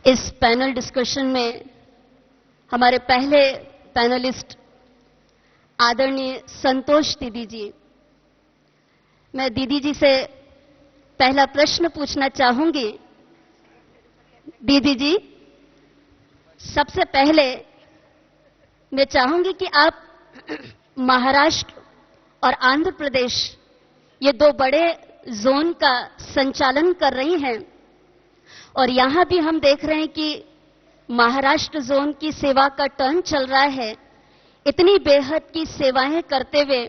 इस panel discussion में हमारे पहले पैनलिस्ट आदरणीय संतोष दीदी जी, मैं दीदी जी से पहला प्रश्न पूछना चाहूंगी। दीदी जी, सबसे पहले मैं चाहूंगी कि आप महाराष्ट्र और आंध्र प्रदेश ये दो बड़े जोन का संचालन कर रही हैं और यहां भी हम देख रहे हैं कि महाराष्ट्र जोन की सेवा का टर्न चल रहा है। इतनी बेहद की सेवाएं करते हुए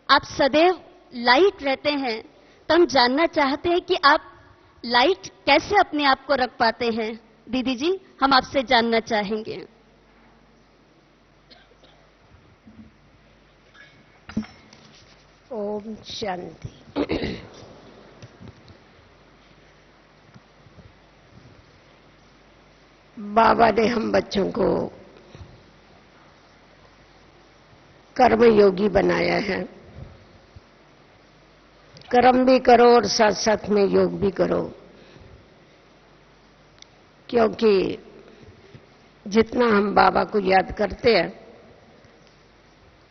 आप सदैव लाइट रहते हैं, तो हम जानना चाहते हैं कि आप लाइट कैसे अपने आप को रख पाते हैं। दीदी जी, हम आपसे जानना चाहेंगे। ओम शांति। बाबा ने हम बच्चों को कर्मयोगी बनाया है। कर्म भी करो और साथ साथ में योग भी करो, क्योंकि जितना हम बाबा को याद करते हैं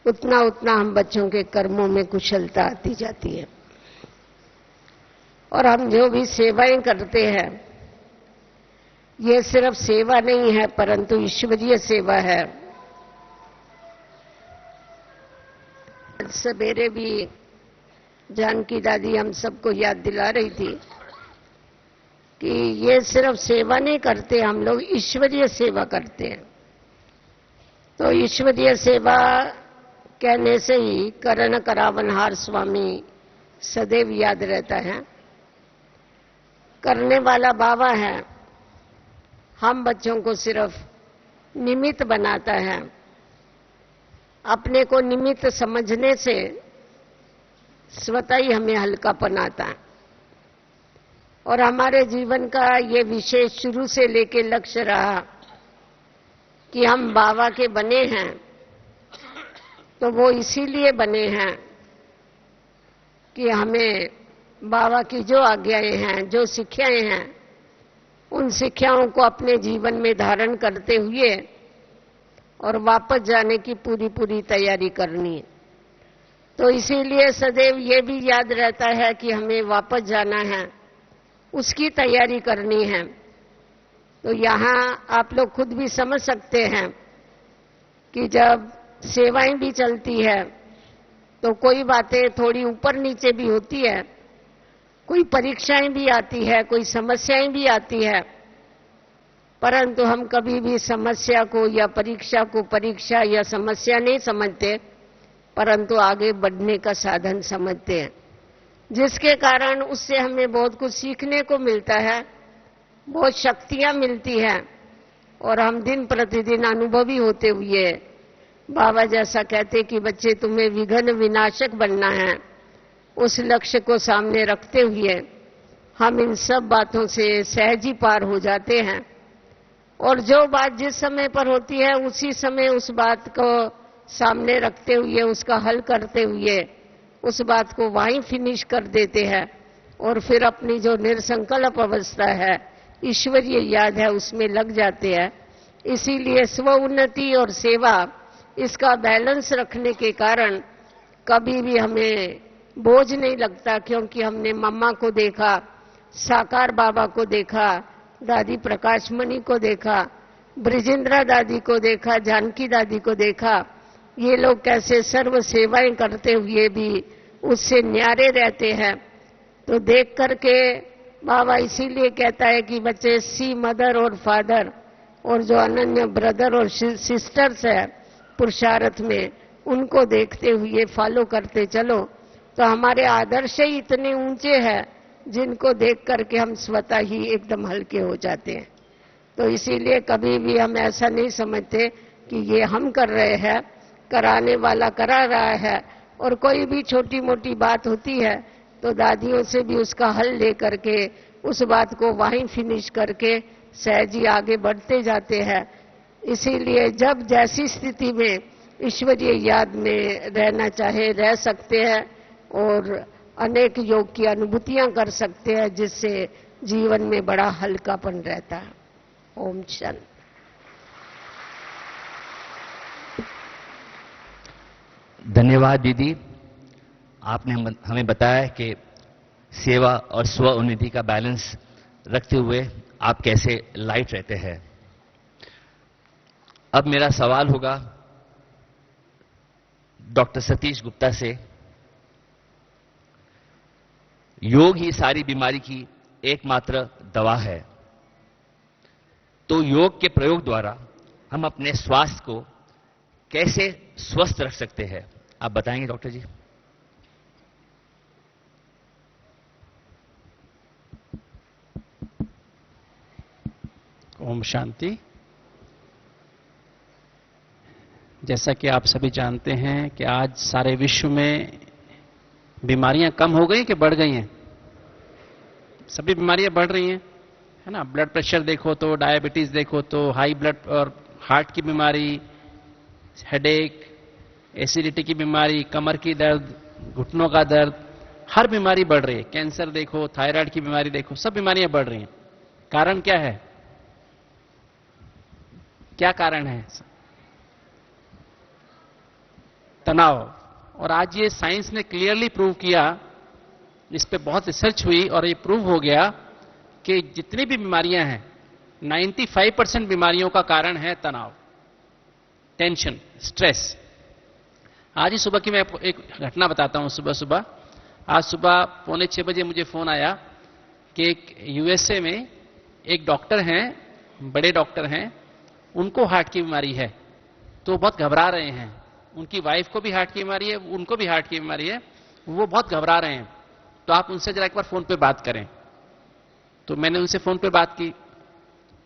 उतना उतना हम बच्चों के कर्मों में कुशलता आती जाती है। और हम जो भी सेवाएं करते हैं, ये सिर्फ सेवा नहीं है परंतु ईश्वरीय सेवा है। सवेरे भी जानकी दादी हम सबको याद दिला रही थी कि ये सिर्फ सेवा नहीं करते, हम लोग ईश्वरीय सेवा करते हैं। तो ईश्वरीय सेवा कहने से ही करण करावनहार स्वामी सदैव याद रहता है। करने वाला बाबा है, हम बच्चों को सिर्फ निमित्त बनाता है। अपने को निमित्त समझने से स्वतः ही हमें हल्कापन आता है। और हमारे जीवन का ये विशेष शुरू से लेके लक्ष्य रहा कि हम बाबा के बने हैं, तो वो इसीलिए बने हैं कि हमें बाबा की जो आज्ञाएं हैं, जो शिक्षाएं हैं, उन शिक्षाओं को अपने जीवन में धारण करते हुए और वापस जाने की पूरी पूरी तैयारी करनी है। तो इसीलिए सदैव ये भी याद रहता है कि हमें वापस जाना है, उसकी तैयारी करनी है। तो यहाँ आप लोग खुद भी समझ सकते हैं कि जब सेवाएं भी चलती है तो कोई बातें थोड़ी ऊपर नीचे भी होती है, कोई परीक्षाएं भी आती है, कोई समस्याएं भी आती है, परंतु हम कभी भी समस्या को या परीक्षा को परीक्षा या समस्या नहीं समझते, परंतु आगे बढ़ने का साधन समझते हैं, जिसके कारण उससे हमें बहुत कुछ सीखने को मिलता है, बहुत शक्तियां मिलती हैं और हम दिन प्रतिदिन अनुभवी होते हुए बाबा जैसा कहते कि बच्चे तुम्हें विघ्न विनाशक बनना है, उस लक्ष्य को सामने रखते हुए हम इन सब बातों से सहज ही पार हो जाते हैं। और जो बात जिस समय पर होती है उसी समय उस बात को सामने रखते हुए, उसका हल करते हुए उस बात को वहीं फिनिश कर देते हैं और फिर अपनी जो निरसंकल्प अवस्था है, ईश्वरीय याद है, उसमें लग जाते हैं। इसीलिए स्व उन्नति और सेवा, इसका बैलेंस रखने के कारण कभी भी हमें बोझ नहीं लगता, क्योंकि हमने मम्मा को देखा, साकार बाबा को देखा, दादी प्रकाशमणि को देखा, ब्रिजेंद्रा दादी को देखा, जानकी दादी को देखा। ये लोग कैसे सर्व सेवाएं करते हुए भी उससे न्यारे रहते हैं। तो देख करके बाबा इसीलिए कहता है कि बच्चे सी मदर और फादर और जो अनन्य ब्रदर और सिस्टर्स है पुरुषार्थ में, उनको देखते हुए फॉलो करते चलो। तो हमारे आदर्श ही इतने ऊंचे हैं जिनको देख करके हम स्वतः ही एकदम हल्के हो जाते हैं। तो इसीलिए कभी भी हम ऐसा नहीं समझते कि ये हम कर रहे हैं, कराने वाला करा रहा है। और कोई भी छोटी मोटी बात होती है तो दादियों से भी उसका हल ले करके उस बात को वहीं फिनिश करके सहज ही आगे बढ़ते जाते हैं। इसीलिए जब जैसी स्थिति में ईश्वरीय याद में रहना चाहे रह सकते हैं और अनेक योग की अनुभूतियां कर सकते हैं, जिससे जीवन में बड़ा हल्कापन रहता है। ओम शांति। धन्यवाद दीदी, आपने हमें बताया कि सेवा और स्व उन्नति का बैलेंस रखते हुए आप कैसे लाइट रहते हैं। अब मेरा सवाल होगा डॉक्टर सतीश गुप्ता से। योग ही सारी बीमारी की एकमात्र दवा है, तो योग के प्रयोग द्वारा हम अपने स्वास्थ्य को कैसे स्वस्थ रख सकते हैं, आप बताएंगे डॉक्टर जी? ओम शांति। जैसा कि आप सभी जानते हैं कि आज सारे विश्व में बीमारियां कम हो गई कि बढ़ गई हैं? सभी बीमारियां बढ़ रही हैं, है ना। ब्लड प्रेशर देखो तो, डायबिटीज देखो तो, हाई ब्लड और हार्ट की बीमारी, हेडेक, एसिडिटी की बीमारी, कमर की दर्द, घुटनों का दर्द, हर बीमारी बढ़ रही है। कैंसर देखो, थायराइड की बीमारी देखो, सब बीमारियां बढ़ रही हैं। कारण क्या है? क्या कारण है? तनाव। और आज ये साइंस ने क्लियरली प्रूव किया, इस पे बहुत रिसर्च हुई और ये प्रूव हो गया कि जितनी भी बीमारियां हैं 95% बीमारियों का कारण है तनाव, टेंशन, स्ट्रेस। आज ही सुबह की मैं आपको एक घटना बताता हूं। सुबह सुबह आज सुबह 5:45 बजे मुझे फोन आया कि एक यूएसए में एक डॉक्टर हैं, बड़े डॉक्टर हैं, उनको हार्ट की बीमारी है, तो बहुत घबरा रहे हैं। उनकी वाइफ को भी हार्ट की बीमारी है, उनको भी हार्ट की बीमारी है, वो बहुत घबरा रहे हैं, तो आप उनसे जरा एक बार फोन पे बात करें। तो मैंने उनसे फोन पे बात की।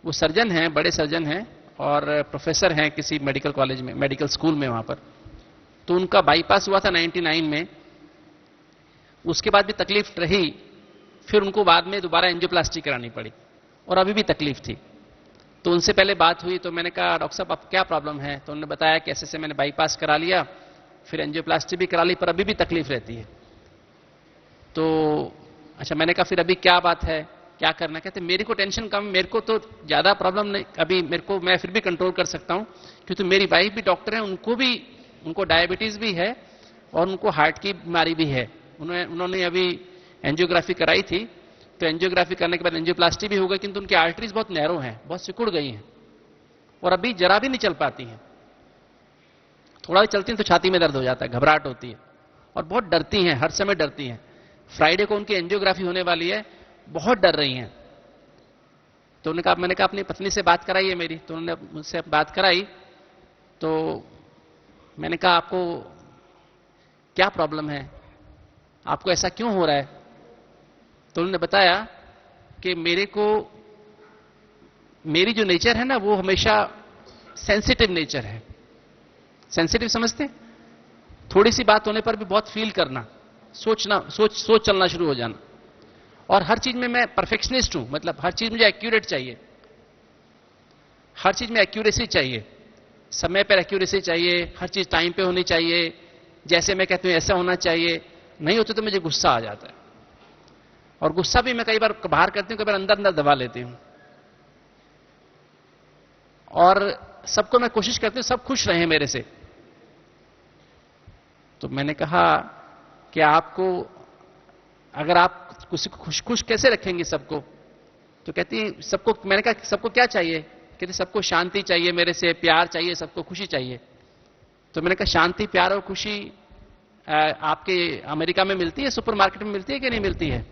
वो सर्जन हैं, बड़े सर्जन हैं और प्रोफेसर हैं किसी मेडिकल कॉलेज में, मेडिकल स्कूल में वहां पर। तो उनका बाईपास हुआ था 99 में, उसके बाद भी तकलीफ रही, फिर उनको बाद में दोबारा एंजियोप्लास्टी करानी पड़ी और अभी भी तकलीफ थी। तो उनसे पहले बात हुई तो मैंने कहा डॉक्टर साहब अब क्या प्रॉब्लम है? तो उन्होंने बताया कि ऐसे मैंने बाईपास करा लिया, फिर एंजियोप्लास्टी भी करा ली, पर अभी भी तकलीफ रहती है। तो अच्छा, मैंने कहा फिर अभी क्या बात है, क्या करना? कहते मेरे को टेंशन कम, मेरे को तो ज्यादा प्रॉब्लम नहीं अभी, मेरे को मैं फिर भी कंट्रोल कर सकता हूं, क्योंकि मेरी वाइफ भी डॉक्टर है, उनको डायबिटीज भी है और उनको हार्ट की बीमारी भी है। उन्होंने अभी एंजियोग्राफी कराई थी, तो एंजियोग्राफी करने के बाद एंजियोप्लास्टी भी हो गई, किंतु उनकी आर्टरीज बहुत नैरो हैं, बहुत सिकुड़ गई हैं और अभी जरा भी नहीं चल पाती हैं। थोड़ा भी चलती हैं तो छाती में दर्द हो जाता है, घबराहट होती है और बहुत डरती हैं, हर समय डरती हैं। फ्राइडे को उनकी एंजियोग्राफी होने वाली है, बहुत डर रही हैं। तो मैंने कहा अपनी पत्नी से बात कराई है मेरी, तो उन्होंने मुझसे बात कराई। तो मैंने कहा आपको क्या प्रॉब्लम है, आपको ऐसा क्यों हो रहा है? तो उन्होंने बताया कि मेरी जो नेचर है ना, वो हमेशा सेंसिटिव नेचर है। सेंसिटिव समझते? थोड़ी सी बात होने पर भी बहुत फील करना, सोच चलना शुरू हो जाना। और हर चीज में मैं परफेक्शनिस्ट हूं, मतलब हर चीज मुझे एक्यूरेट चाहिए, हर चीज में एक्यूरेसी चाहिए, समय पर एक्यूरेसी चाहिए, हर चीज टाइम पे होनी चाहिए, जैसे मैं कहती हूं ऐसा होना चाहिए। नहीं होते तो मुझे गुस्सा आ जाता है, और गुस्सा भी मैं कई बार बाहर करती हूं, कई बार अंदर अंदर दबा लेती हूं। और सबको मैं कोशिश करती हूं सब खुश रहे मेरे से। तो मैंने कहा कि आपको, अगर आप किसी को खुश कैसे रखेंगे सबको? तो कहती सबको, मैंने कहा सबको क्या चाहिए? कहती सबको शांति चाहिए मेरे से, प्यार चाहिए, सबको खुशी चाहिए। तो मैंने कहा शांति, प्यार और खुशी आपके अमेरिका में मिलती है, सुपरमार्केट में मिलती है कि नहीं मिलती है?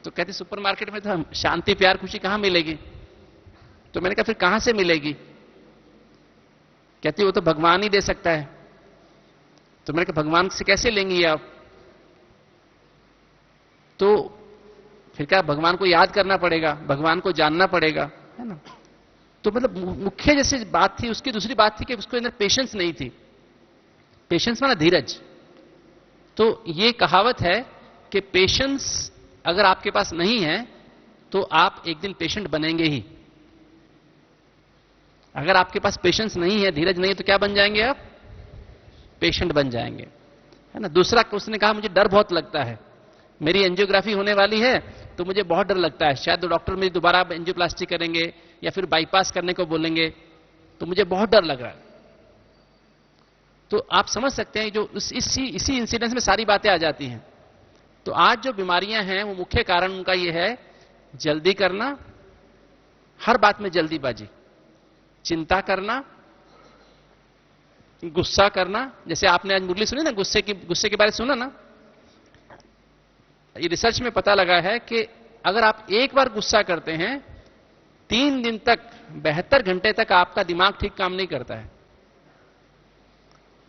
तो कहती सुपरमार्केट में तो शांति, प्यार, खुशी कहां मिलेगी? तो मैंने कहा फिर कहां से मिलेगी? कहती वो तो भगवान ही दे सकता है। तो मैंने कहा भगवान से कैसे लेंगी आप? तो फिर क्या, भगवान को याद करना पड़ेगा, भगवान को जानना पड़ेगा, है ना। तो मतलब मुख्य जैसे बात थी, उसकी दूसरी बात थी कि उसके अंदर पेशेंस नहीं थी। पेशेंस माना धीरज। तो ये कहावत है कि पेशेंस अगर आपके पास नहीं है तो आप एक दिन पेशेंट बनेंगे ही। अगर आपके पास पेशेंस नहीं है, धीरज नहीं है, तो क्या बन जाएंगे आप? पेशेंट बन जाएंगे, है ना। दूसरा उसने कहा मुझे डर बहुत लगता है, मेरी एंजियोग्राफी होने वाली है तो मुझे बहुत डर लगता है, शायद डॉक्टर मेरी दोबारा एंजियोप्लास्टी करेंगे या फिर बाईपास करने को बोलेंगे, तो मुझे बहुत डर लग रहा है। तो आप समझ सकते हैं जो इसी इंसिडेंस में सारी बातें आ जाती हैं। तो आज जो बीमारियां हैं वो मुख्य कारण उनका ये है जल्दी करना, हर बात में जल्दीबाजी, चिंता करना, गुस्सा करना। जैसे आपने आज मुरली सुनी ना, गुस्से के बारे में सुना ना, ये रिसर्च में पता लगा है कि अगर आप एक बार गुस्सा करते हैं 3 दिन तक 72 घंटे तक आपका दिमाग ठीक काम नहीं करता है।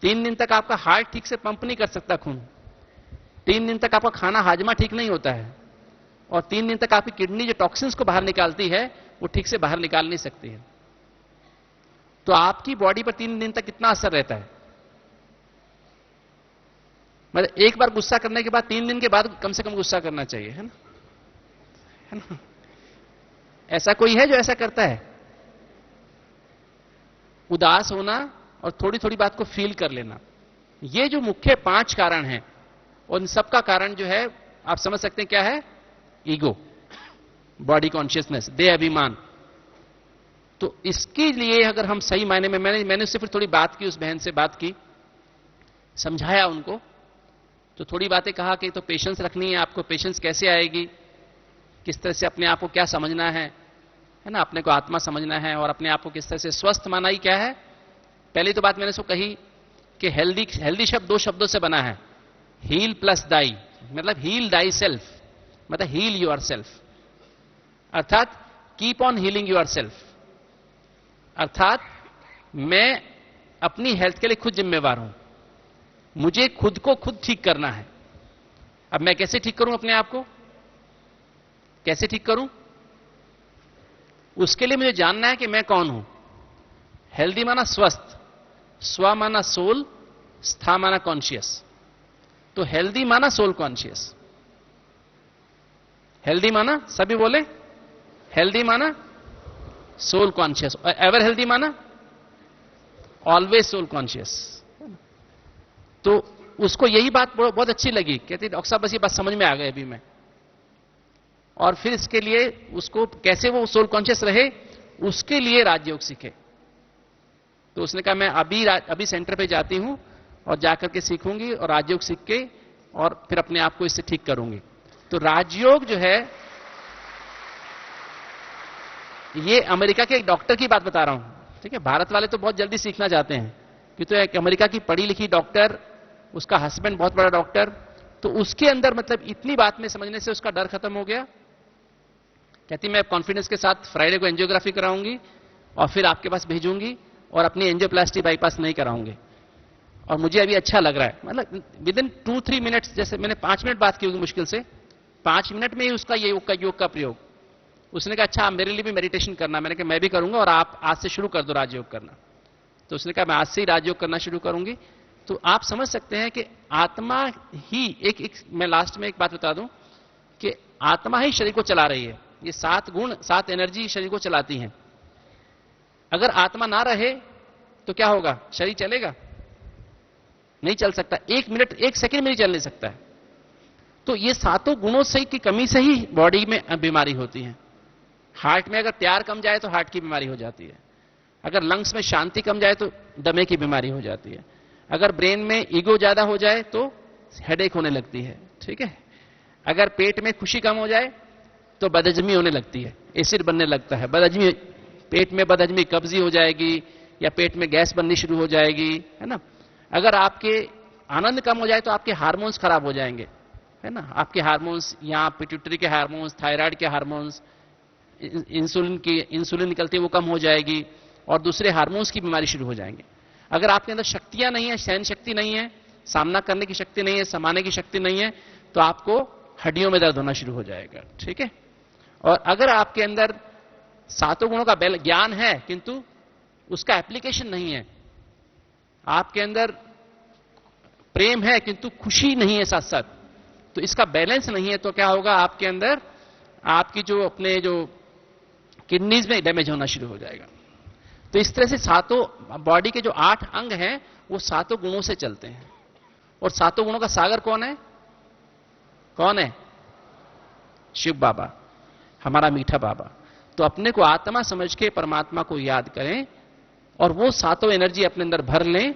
3 दिन तक आपका हार्ट ठीक से पंप नहीं कर सकता खून, 3 दिन तक आपका खाना हाजमा ठीक नहीं होता है, और 3 दिन तक आपकी किडनी जो टॉक्सिन्स को बाहर निकालती है वो ठीक से बाहर निकाल नहीं सकती है। तो आपकी बॉडी पर 3 दिन तक कितना असर रहता है? मतलब एक बार गुस्सा करने के बाद 3 दिन के बाद कम से कम गुस्सा करना चाहिए, है ना? ऐसा कोई है जो ऐसा करता है? उदास होना और थोड़ी थोड़ी बात को फील कर लेना, ये जो मुख्य 5 कारण हैं, और इन सबका कारण जो है आप समझ सकते हैं क्या है? ईगो, बॉडी कॉन्शियसनेस, देह अभिमान। तो इसके लिए अगर हम सही मायने में, मैंने उससे फिर थोड़ी बात की, उस बहन से बात की, समझाया उनको, तो थोड़ी बातें कहा कि तो पेशेंस रखनी है आपको। पेशेंस कैसे आएगी? किस तरह से अपने आप को क्या समझना है ना, अपने को आत्मा समझना है, और अपने आप को किस तरह से स्वस्थ माना ही क्या है। पहली तो बात मैंने उसको कही कि हेल्दी शब्द 2 शब्दों से बना है, हील प्लस डाई, मतलब हील डाई सेल्फ, मतलब हील योर सेल्फ, अर्थात keep on healing your self, अर्थात मैं अपनी हेल्थ के लिए खुद जिम्मेवार हूं, मुझे खुद को खुद ठीक करना है। अब मैं कैसे ठीक करूं अपने आप को? कैसे ठीक करूं? उसके लिए मुझे जानना है कि मैं कौन हूं। हेल्दी माना स्वस्थ, स्व माना सोल, स्था माना कॉन्शियस। तो हेल्दी माना सोल कॉन्शियस, हेल्दी माना, सभी बोले, हेल्दी माना सोल कॉन्शियस, और एवर हेल्दी माना ऑलवेज सोल कॉन्शियस। तो उसको यही बात बहुत अच्छी लगी, कहती डॉक्टर साहब बस ये बात समझ में आ गई अभी मैं। और फिर इसके लिए उसको कैसे वो सोल कॉन्शियस रहे, उसके लिए राजयोग सीखे। तो उसने कहा मैं अभी सेंटर पे जाती हूं और जाकर के सीखूंगी, और राजयोग सीख के और फिर अपने आप को इससे ठीक करूंगी। तो राजयोग जो है, ये अमेरिका के एक डॉक्टर की बात बता रहा हूं, ठीक है? भारत वाले तो बहुत जल्दी सीखना चाहते हैं, कि तो एक अमेरिका की पढ़ी लिखी डॉक्टर, उसका हस्बैंड बहुत बड़ा डॉक्टर, तो उसके अंदर मतलब इतनी बात में समझने से उसका डर खत्म हो गया। कहती मैं कॉन्फिडेंस के साथ फ्राइडे को एंजियोग्राफी कराऊंगी और फिर आपके पास भेजूंगी, और अपनी एंजियोप्लास्टी बाईपास नहीं कराऊंगी, और मुझे अभी अच्छा लग रहा है। मतलब विद इन 2-3 मिनट्स, जैसे मैंने 5 मिनट बात की होगी मुश्किल से, 5 मिनट में ही उसका ये योग का प्रयोग। उसने कहा अच्छा मेरे लिए भी मेडिटेशन करना। मैंने कहा मैं भी करूंगा, और आप आज से शुरू कर दो राजयोग करना। तो उसने कहा मैं आज से ही राजयोग करना शुरू करूंगी। तो आप समझ सकते हैं कि आत्मा ही मैं लास्ट में एक बात बता दूं कि आत्मा ही शरीर को चला रही है। ये 7 गुण, 7 एनर्जी शरीर को चलाती हैं। अगर आत्मा ना रहे तो क्या होगा? शरीर चलेगा? नहीं चल सकता। 1 मिनट 1 सेकंड में नहीं चल नहीं सकता है। तो ये 7 गुणों से की कमी से ही बॉडी में बीमारी होती है। हार्ट में अगर प्यार कम जाए तो हार्ट की बीमारी हो जाती है। अगर लंग्स में शांति कम जाए तो दमे की बीमारी हो जाती है। अगर ब्रेन में ईगो ज्यादा हो जाए तो हेडेक होने लगती है, ठीक है? अगर पेट में खुशी कम हो जाए तो बदहजमी होने लगती है, एसिड बनने लगता है। बदहजमी, पेट में बदहजमी, कब्जी हो जाएगी, या पेट में गैस बननी शुरू हो जाएगी, है ना? अगर आपके आनंद कम हो जाए तो आपके हार्मोन्स खराब हो जाएंगे, है ना? आपके हार्मोन्स, यहां पिट्यूटरी के हार्मोन्स, थायराइड के हार्मोन्स, इंसुलिन निकलती है वो कम हो जाएगी, और दूसरे हार्मोन्स की बीमारी शुरू हो जाएंगे। अगर आपके अंदर शक्तियां नहीं है, सहन शक्ति नहीं है, सामना करने की शक्ति नहीं है, समाने की शक्ति नहीं है, तो आपको हड्डियों में दर्द होना शुरू हो जाएगा, ठीक है? और अगर आपके अंदर 7 गुणों का ज्ञान है किंतु उसका एप्लीकेशन नहीं है, आपके अंदर प्रेम है किंतु खुशी नहीं है साथ साथ, तो इसका बैलेंस नहीं है, तो क्या होगा? आपके अंदर आपकी जो किडनीज में डैमेज होना शुरू हो जाएगा। तो इस तरह से 7 बॉडी के जो 8 अंग हैं वो 7 गुणों से चलते हैं। और 7 गुणों का सागर कौन है? कौन है? शिव बाबा, हमारा मीठा बाबा। तो अपने को आत्मा समझ के परमात्मा को याद करें और वो सातों एनर्जी अपने अंदर भर लें,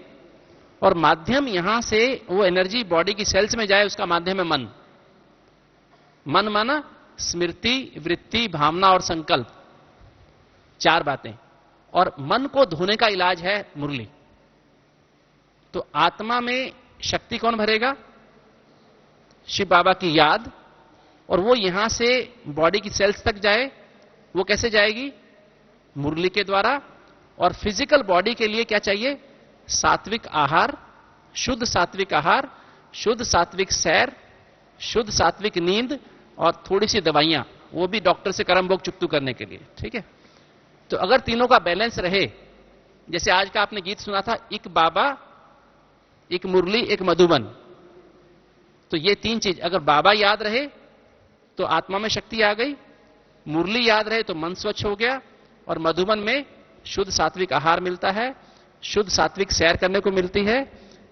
और माध्यम यहां से वो एनर्जी बॉडी की सेल्स में जाए, उसका माध्यम है मन। मन माना स्मृति, वृत्ति, भावना और संकल्प, चार बातें। और मन को धोने का इलाज है मुरली। तो आत्मा में शक्ति कौन भरेगा? शिव बाबा की याद, और वो यहां से बॉडी की सेल्स तक जाए। वो कैसे जाएगी? मुरली के द्वारा। और फिजिकल बॉडी के लिए क्या चाहिए? सात्विक आहार, शुद्ध सात्विक आहार, शुद्ध सात्विक सैर, शुद्ध सात्विक नींद, और थोड़ी सी दवाइयां, वो भी डॉक्टर से करम भोग चुकतू करने के लिए। ठीक है? तो अगर तीनों का बैलेंस रहे, जैसे आज का आपने गीत सुना था, एक बाबा, एक मुरली, एक मधुबन, तो ये तीन चीज अगर बाबा याद रहे तो आत्मा में शक्ति आ गई, मुरली याद रहे तो मन स्वच्छ हो गया, और मधुबन में शुद्ध सात्विक आहार मिलता है, शुद्ध सात्विक सैर करने को मिलती है,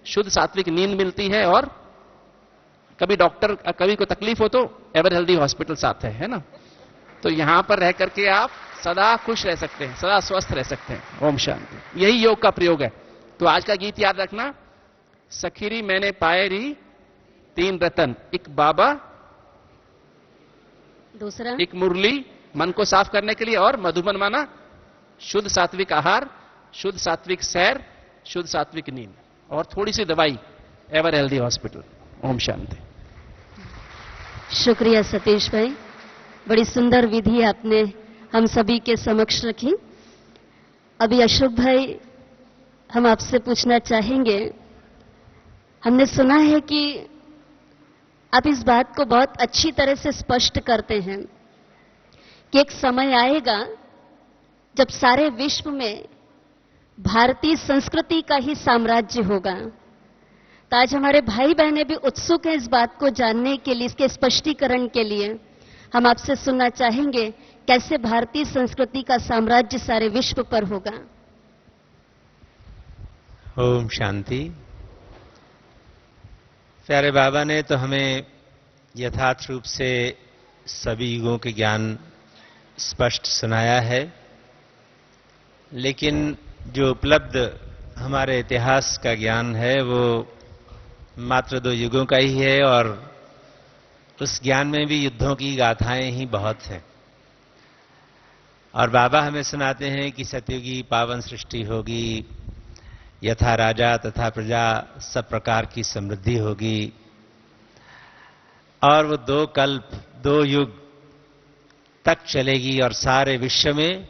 शुद्ध सात्विक नींद मिलती है, और कभी डॉक्टर, कभी को तकलीफ हो तो एवर हेल्दी हॉस्पिटल्स आते हैं, है ना? तो यहां पर रह करके आप सदा खुश रह सकते हैं, सदा स्वस्थ रह सकते हैं। ओम शांति। यही योग का प्रयोग है। तो आज का गीत याद रखना, सखीरी मैंने पाए री तीन रतन, एक बाबा, दूसरा एक मुरली मन को साफ करने के लिए, और मधुबन माना शुद्ध सात्विक आहार, शुद्ध सात्विक सैर, शुद्ध सात्विक नींद, और थोड़ी सी दवाई, ever healthy hospital. Om Shanti. शुक्रिया सतीश भाई, बड़ी सुंदर विधि आपने हम सभी के समक्ष रखी। अभी अशोक भाई, हम आपसे पूछना चाहेंगे, हमने सुना है कि आप इस बात को बहुत अच्छी तरह से स्पष्ट करते हैं कि एक समय आएगा जब सारे विश्व में भारतीय संस्कृति का ही साम्राज्य होगा। तो आज हमारे भाई बहनें भी उत्सुक हैं इस बात को जानने के लिए, इसके स्पष्टीकरण के लिए। हम आपसे सुनना चाहेंगे कैसे भारतीय संस्कृति का साम्राज्य सारे विश्व पर होगा। ओम शांति। प्यारे बाबा ने तो हमें यथार्थ रूप से सभी युगों के ज्ञान स्पष्ट सुनाया है, लेकिन जो उपलब्ध हमारे इतिहास का ज्ञान है वो मात्र 2 युगों का ही है, और उस ज्ञान में भी युद्धों की गाथाएं ही बहुत हैं। और बाबा हमें सुनाते हैं कि सतयुगी पावन सृष्टि होगी, यथा राजा तथा प्रजा सब प्रकार की समृद्धि होगी, और वो 2 कल्प 2 युग तक चलेगी, और सारे विश्व में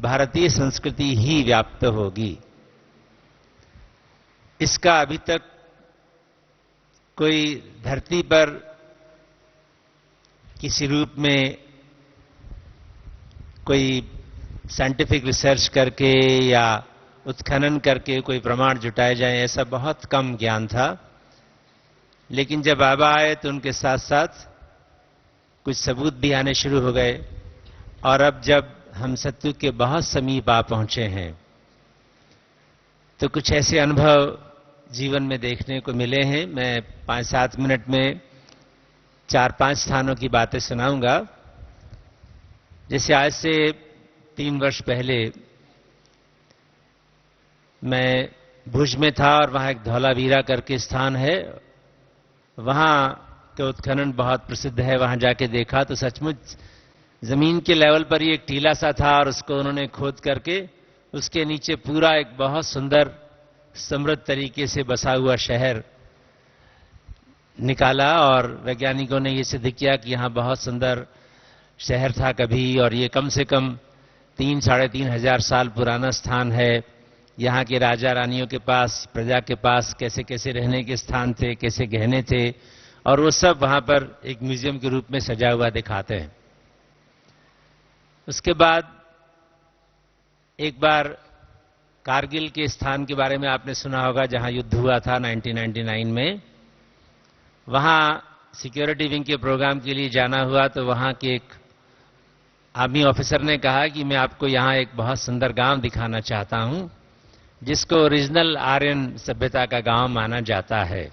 भारतीय संस्कृति ही व्याप्त होगी। इसका अभी तक कोई धरती पर किसी रूप में कोई साइंटिफिक रिसर्च करके या उत्खनन करके कोई प्रमाण जुटाए जाए, ऐसा बहुत कम ज्ञान था। लेकिन जब बाबा आए तो उनके साथ साथ कुछ सबूत भी आने शुरू हो गए, और अब जब हम सतयुग के बहुत समीप आ पहुंचे हैं तो कुछ ऐसे अनुभव जीवन में देखने को मिले हैं। मैं 5-7 मिनट में 4-5 स्थानों की बातें सुनाऊंगा। जैसे आज से 3 वर्ष पहले मैं भुज में था, और वहां एक धौलावीरा करके स्थान है, वहां का उत्खनन बहुत प्रसिद्ध है। वहां जाके देखा तो सचमुच जमीन के लेवल पर ही एक टीला सा था, और उसको उन्होंने खोद करके उसके नीचे पूरा एक बहुत सुंदर समृद्ध तरीके से बसा हुआ शहर निकाला, और वैज्ञानिकों ने ये सिद्ध किया कि यहां बहुत सुंदर शहर था कभी, और ये कम से कम 3-3.5 हजार साल पुराना स्थान है। यहाँ के राजा रानियों के पास, प्रजा के पास कैसे कैसे रहने के स्थान थे, कैसे गहने थे, और वो सब वहां पर एक म्यूजियम के रूप में सजा हुआ दिखाते हैं। उसके बाद एक बार कारगिल के स्थान के बारे में आपने सुना होगा, जहां युद्ध हुआ था 1999 में। वहां सिक्योरिटी विंग के प्रोग्राम के लिए जाना हुआ, तो वहां के एक आर्मी ऑफिसर ने कहा कि मैं आपको यहां एक बहुत सुंदर गांव दिखाना चाहता हूं, जिसको ओरिजिनल आर्यन सभ्यता का गांव माना जाता है।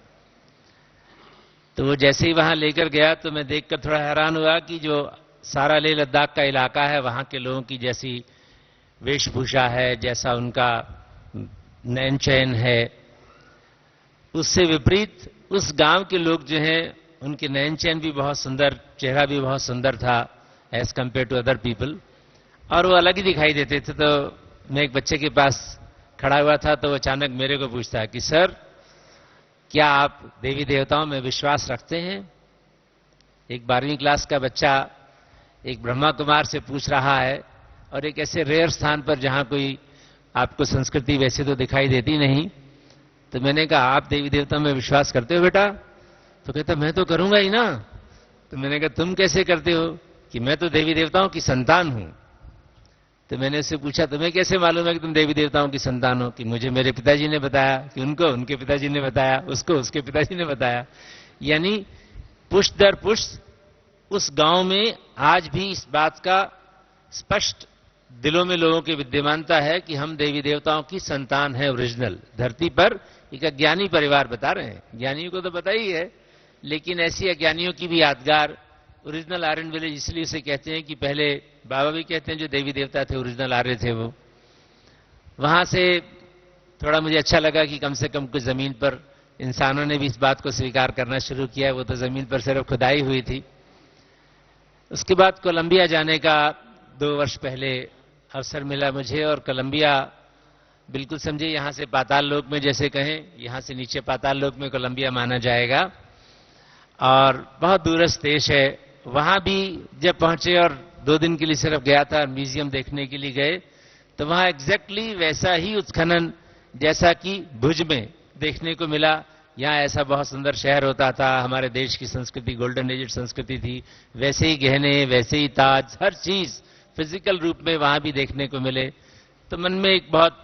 तो वो जैसे ही वहां लेकर गया तो मैं देखकर थोड़ा हैरान हुआ कि जो सारा लेह लद्दाख का इलाका है, वहां के लोगों की जैसी वेशभूषा है, जैसा उनका नैन चैन है, उससे विपरीत उस गांव के लोग जो हैं उनके नैन चैन भी बहुत सुंदर, चेहरा भी बहुत सुंदर था as compare to other people, और वो अलग ही दिखाई देते थे। तो मैं एक बच्चे के पास खड़ा हुआ था तो वो अचानक मेरे को पूछता कि सर, क्या आप देवी देवताओं में विश्वास रखते हैं? एक 12वीं क्लास का बच्चा एक ब्रह्मा कुमार से पूछ रहा है, और एक ऐसे रेयर स्थान पर जहां कोई आपको संस्कृति वैसे तो दिखाई देती नहीं। तो मैंने कहा, आप देवी देवताओं में विश्वास करते हो बेटा? तो कहता, मैं तो करूंगा ही ना। तो मैंने कहा, तुम कैसे करते हो? कि मैं तो देवी देवताओं की संतान हूं। तो मैंने उससे पूछा, तुम्हें कैसे मालूम है कि तुम देवी देवताओं की संतान हो? कि मुझे मेरे पिताजी ने बताया, कि उनको उनके पिताजी ने बताया, उसको उसके पिताजी ने बताया। यानी पुष्ट दर पुष्ट उस गांव में आज भी इस बात का स्पष्ट दिलों में लोगों की विद्यमानता है कि हम देवी देवताओं की संतान है ओरिजिनल। धरती पर एक अज्ञानी परिवार बता रहे हैं, ज्ञानियों को तो पता ही है, लेकिन ऐसी अज्ञानियों की भी यादगार ओरिजिनल आर्यन विलेज इसलिए उसे कहते हैं कि पहले बाबा भी कहते हैं जो देवी देवता थे ओरिजिनल आर्य थे वो। वहां से थोड़ा मुझे अच्छा लगा कि कम से कम कुछ जमीन पर इंसानों ने भी इस बात को स्वीकार करना शुरू किया। वो तो जमीन पर सिर्फ खुदाई हुई थी। उसके बाद कोलंबिया जाने का 2 वर्ष पहले अवसर मिला मुझे, और कोलंबिया बिल्कुल समझे यहां से पाताल लोक में जैसे कहें, यहां से नीचे पाताल लोक में कोलंबिया माना जाएगा, और बहुत दूरस्थ देश है। वहां भी जब पहुंचे और 2 दिन के लिए सिर्फ गया था, म्यूजियम देखने के लिए गए, तो वहां एग्जैक्टली वैसा ही उत्खनन जैसा कि भुज में देखने को मिला। यहां ऐसा बहुत सुंदर शहर होता था, हमारे देश की संस्कृति गोल्डन एज संस्कृति थी, वैसे ही गहने, वैसे ही ताज, हर चीज फिजिकल रूप में वहां भी देखने को मिले। तो मन में एक बहुत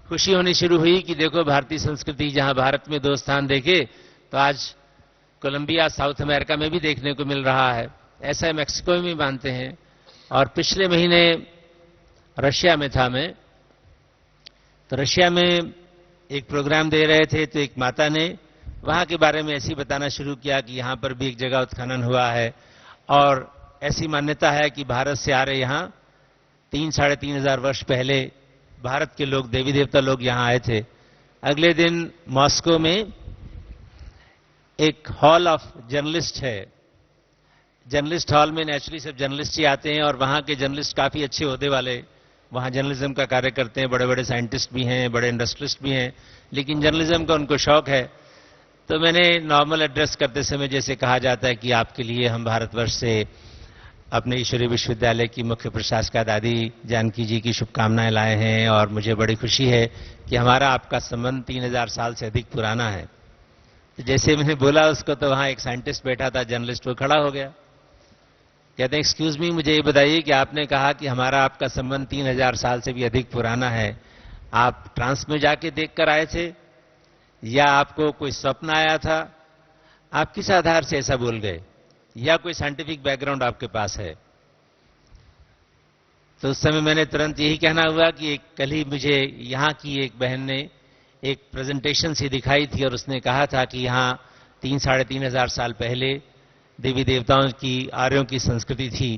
खुशी होनी शुरू हुई कि देखो भारतीय संस्कृति जहां भारत में 2 स्थान देखे, तो आज कोलंबिया साउथ अमेरिका में भी देखने को मिल रहा है। ऐसा मैक्सिको में भी मानते हैं। और पिछले महीने रशिया में था मैं, तो रशिया में एक प्रोग्राम दे रहे थे, तो एक माता ने वहां के बारे में ऐसे ही बताना शुरू किया कि यहां पर भी एक जगह उत्खनन हुआ है, और ऐसी मान्यता है कि भारत से आ रहे यहां 3-3.5 हजार वर्ष पहले भारत के लोग, देवी देवता लोग यहां आए थे। अगले दिन मॉस्को में एक हॉल ऑफ जर्नलिस्ट है। जर्नलिस्ट हॉल में नेचुरली सिर्फ जर्नलिस्ट ही आते हैं, और वहां के जर्नलिस्ट काफी अच्छे ओहदे वाले वहां जर्नलिज्म का कार्य करते हैं। बड़े बड़े साइंटिस्ट भी हैं, बड़े इंडस्ट्रियलिस्ट भी हैं, लेकिन जर्नलिज्म का उनको शौक है। तो मैंने नॉर्मल एड्रेस करते समय जैसे कहा जाता है कि आपके लिए हम भारतवर्ष से अपने ईश्वरीय विश्वविद्यालय की मुख्य प्रशासिका दादी जानकी जी की शुभकामनाएं लाए हैं, और मुझे बड़ी खुशी है कि हमारा आपका संबंध 3000 साल से अधिक पुराना है। तो जैसे मैंने बोला उसको, तो वहां एक साइंटिस्ट बैठा था, जर्नलिस्ट, वो खड़ा हो गया। कहते हैं, एक्सक्यूज मी, मुझे ये बताइए कि आपने कहा कि हमारा आपका संबंध 3000 साल से भी अधिक पुराना है, आप ट्रांस में जाके देख कर आए थे या आपको कोई स्वप्न आया था? आप किस आधार से ऐसा बोल गए, या कोई साइंटिफिक बैकग्राउंड आपके पास है? तो उस समय मैंने तुरंत यही कहना हुआ कि कल ही मुझे यहां की एक बहन ने एक प्रेजेंटेशन सी दिखाई थी, और उसने कहा था कि यहां 3-3.5 हजार साल पहले देवी देवताओं की, आर्यों की संस्कृति थी।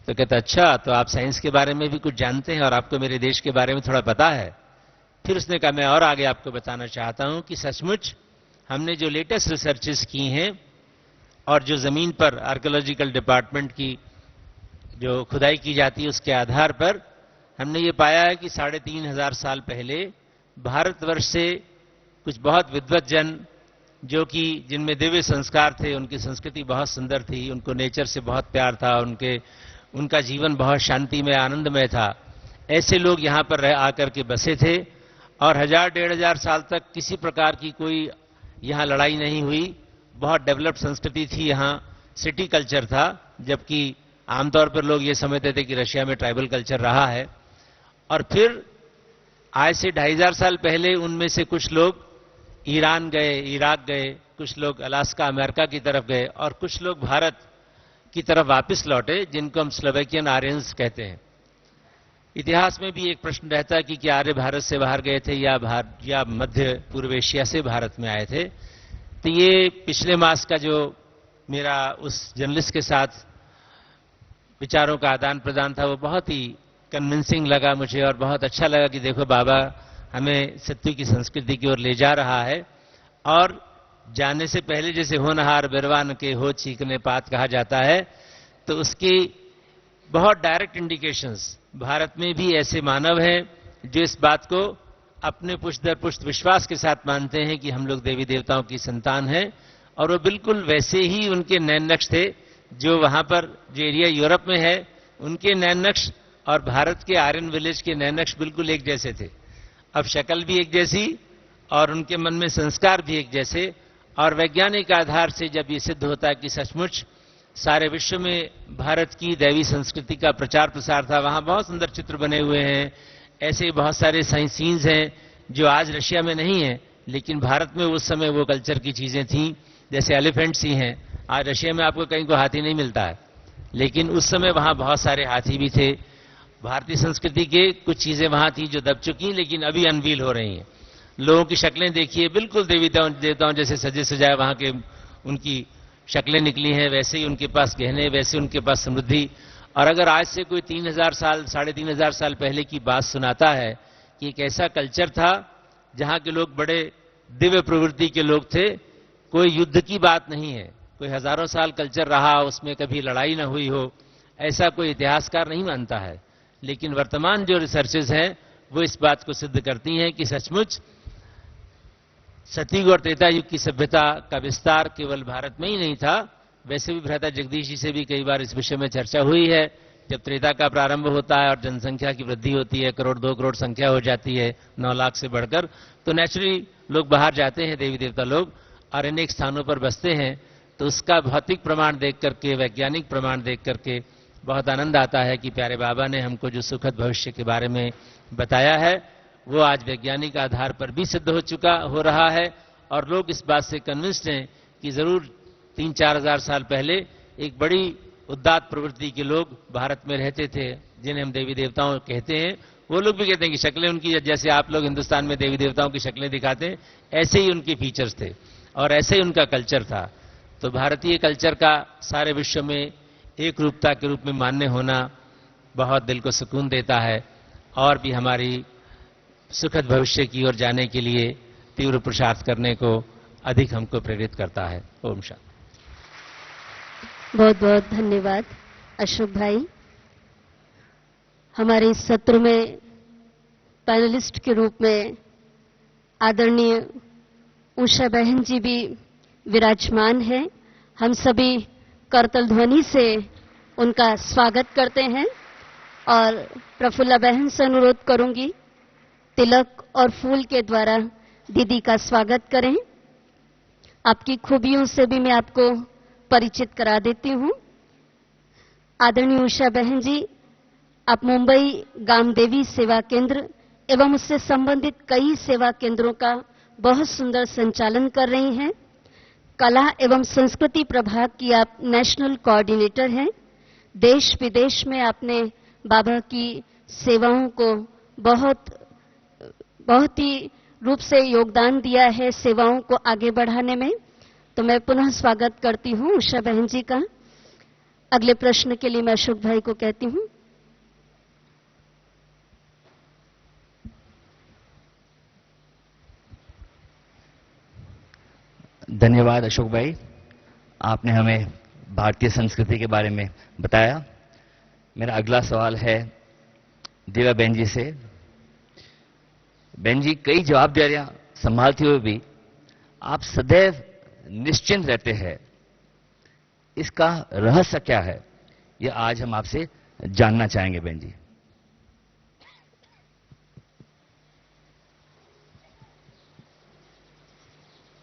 तो कहता, अच्छा, तो आप साइंस के बारे में भी कुछ जानते हैं और आपको मेरे देश के बारे में थोड़ा पता है। फिर उसने कहा, मैं और आगे आपको बताना चाहता हूं कि सचमुच हमने जो लेटेस्ट रिसर्चेस की हैं, और जो जमीन पर आर्कियोलॉजिकल डिपार्टमेंट की जो खुदाई की जाती है उसके आधार पर हमने ये पाया है कि 3,500 साल पहले भारतवर्ष से कुछ बहुत विद्वत जन, जो कि जिनमें दिव्य संस्कार थे, उनकी संस्कृति बहुत सुंदर थी, उनको नेचर से बहुत प्यार था, उनका जीवन बहुत शांति में, आनंदमय था, ऐसे लोग यहां पर आकर के बसे थे। और 1000-1500 साल तक किसी प्रकार की कोई यहां लड़ाई नहीं हुई। बहुत डेवलप्ड संस्कृति थी, यहां सिटी कल्चर था, जबकि आमतौर पर लोग ये समझते थे कि रशिया में ट्राइबल कल्चर रहा है। और फिर आज से 2500 साल पहले उनमें से कुछ लोग ईरान गए, इराक गए, कुछ लोग अलास्का, अमेरिका की तरफ गए, और कुछ लोग भारत की तरफ वापस लौटे, जिनको हम स्लोवेकियन आर्यंस कहते हैं। इतिहास में भी एक प्रश्न रहता है कि क्या आर्य भारत से बाहर गए थे या मध्य पूर्व एशिया से भारत में आए थे। तो ये पिछले मास का जो मेरा उस जर्नलिस्ट के साथ विचारों का आदान प्रदान था वो बहुत ही कन्विंसिंग लगा मुझे और बहुत अच्छा लगा कि देखो बाबा हमें सत्य की संस्कृति की ओर ले जा रहा है। और जाने से पहले जैसे होनहार बिरवान के हो चीकने पात कहा जाता है, तो उसकी बहुत डायरेक्ट इंडिकेशंस भारत में भी ऐसे मानव हैं जो इस बात को अपने पुष्ट दर पुष्ट विश्वास के साथ मानते हैं कि हम लोग देवी देवताओं की संतान हैं। और वो बिल्कुल वैसे ही उनके नैन नक्श थे जो वहां पर जो एरिया यूरोप में है उनके नैन नक्श और भारत के आर्यन विलेज के नैन नक्श बिल्कुल एक जैसे थे। अब शक्ल भी एक जैसी और उनके मन में संस्कार भी एक जैसे। और वैज्ञानिक आधार से जब ये सिद्ध होता है कि सचमुच सारे विश्व में भारत की दैवी संस्कृति का प्रचार प्रसार था, वहां बहुत सुंदर चित्र बने हुए हैं। ऐसे बहुत सारे साइंस सीन्स हैं जो आज रशिया में नहीं है, लेकिन भारत में उस समय वो कल्चर की चीजें थीं। जैसे एलिफेंट्स ही हैं, आज रशिया में आपको कहीं को हाथी नहीं मिलता है, लेकिन उस समय वहां बहुत सारे हाथी भी थे। भारतीय संस्कृति के कुछ चीजें वहां थी जो दब चुकी, लेकिन अभी अनवील हो रही हैं। लोगों की शक्लें देखिए, बिल्कुल देवी देवताओं जैसे सजे सजाए वहां के उनकी शक्लें निकली हैं, वैसे ही उनके पास गहने, वैसे उनके पास समृद्धि। और अगर आज से कोई 3000 साल 3500 साल पहले की बात सुनाता है कि एक ऐसा कल्चर था जहां के लोग बड़े दिव्य प्रवृत्ति के लोग थे, कोई युद्ध की बात नहीं है, कोई हजारों साल कल्चर रहा, उसमें कभी लड़ाई ना हुई हो, ऐसा कोई इतिहासकार नहीं मानता है। लेकिन वर्तमान जो रिसर्चेज हैं वो इस बात को सिद्ध करती हैं कि सचमुच सतयुग और त्रेता युग की सभ्यता का विस्तार केवल भारत में ही नहीं था। वैसे भी भ्राता जगदीश जी से भी कई बार इस विषय में चर्चा हुई है। जब त्रेता का प्रारंभ होता है और जनसंख्या की वृद्धि होती है, करोड़ 2 करोड़ संख्या हो जाती है 9 लाख से बढ़कर, तो नेचुरली लोग बाहर जाते हैं, देवी देवता लोग, और अनेक स्थानों पर बसते हैं। तो उसका भौतिक प्रमाण देख करके, वैज्ञानिक प्रमाण देख करके बहुत आनंद आता है कि प्यारे बाबा ने हमको जो सुखद भविष्य के बारे में बताया है वो आज वैज्ञानिक आधार पर भी सिद्ध हो रहा है। और लोग इस बात से कन्विंस्ड हैं कि जरूर 3-4 हजार साल पहले एक बड़ी उदात्त प्रवृत्ति के लोग भारत में रहते थे, जिन्हें हम देवी देवताओं कहते हैं। वो लोग भी कहते हैं कि शक्लें उनकी, जैसे आप लोग हिंदुस्तान में देवी देवताओं की शक्लें दिखाते हैं, ऐसे ही उनके फीचर्स थे और ऐसे ही उनका कल्चर था। तो भारतीय कल्चर का सारे विश्व में एक रूपता के रूप में मान्य होना बहुत दिल को सुकून देता है और भी हमारी सुखद भविष्य की ओर जाने के लिए तीव्र पुरुषार्थ करने को अधिक हमको प्रेरित करता है। ओम शांति। बहुत बहुत धन्यवाद अशोक भाई। हमारे इस सत्र में पैनलिस्ट के रूप में आदरणीय उषा बहन जी भी विराजमान हैं। हम सभी करतल ध्वनि से उनका स्वागत करते हैं और प्रफुल्ला बहन से अनुरोध करूंगी तिलक और फूल के द्वारा दीदी का स्वागत करें। आपकी खूबियों से भी मैं आपको परिचित करा देती हूं। आदरणीय उषा बहन जी, आप मुंबई गामदेवी सेवा केंद्र एवं उससे संबंधित कई सेवा केंद्रों का बहुत सुंदर संचालन कर रही हैं। कला एवं संस्कृति प्रभाग की आप नेशनल कोऑर्डिनेटर हैं। देश विदेश में आपने बाबा की सेवाओं को बहुत ही रूप से योगदान दिया है सेवाओं को आगे बढ़ाने में। तो मैं पुनः स्वागत करती हूं उषा बहन जी का। अगले प्रश्न के लिए मैं अशोक भाई को कहती हूं। धन्यवाद अशोक भाई, आपने हमें भारतीय संस्कृति के बारे में बताया। मेरा अगला सवाल है दिव्या बहन जी से। बहन जी, कई जवाबदारियां संभालते हुए भी आप सदैव निश्चिंत रहते हैं, इसका रहस्य क्या है? यह आज हम आपसे जानना चाहेंगे बहन जी।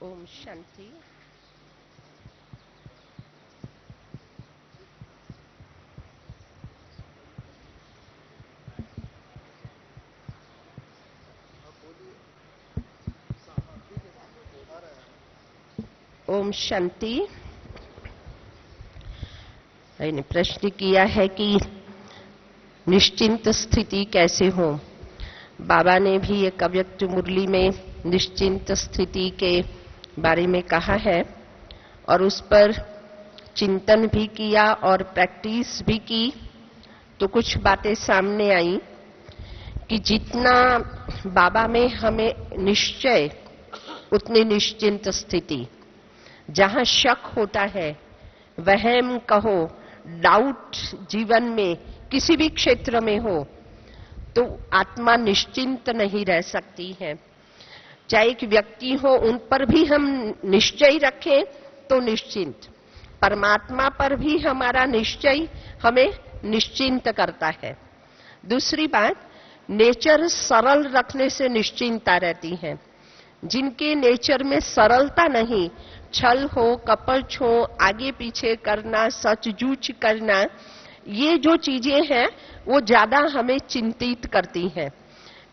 ओम शांति। ओम शांति। मैंने प्रश्न किया है कि निश्चिंत स्थिति कैसे हो। बाबा ने भी एक अव्यक्त मुरली में निश्चिंत स्थिति के बारे में कहा है और उस पर चिंतन भी किया और प्रैक्टिस भी की, तो कुछ बातें सामने आई कि जितना बाबा में हमें निश्चय, उतनी निश्चिंत स्थिति। जहां शक होता है, वहम कहो, डाउट जीवन में किसी भी क्षेत्र में हो, तो आत्मा निश्चिंत नहीं रह सकती है। चाहे एक व्यक्ति हो, उन पर भी हम निश्चय रखें तो निश्चिंत, परमात्मा पर भी हमारा निश्चय हमें निश्चिंत करता है। दूसरी बात, नेचर सरल रखने से निश्चिंतता रहती है। जिनके नेचर में सरलता नहीं, छल हो, कपट हो, आगे पीछे करना, सच झूठ करना, ये जो चीजें हैं वो ज्यादा हमें चिंतित करती हैं।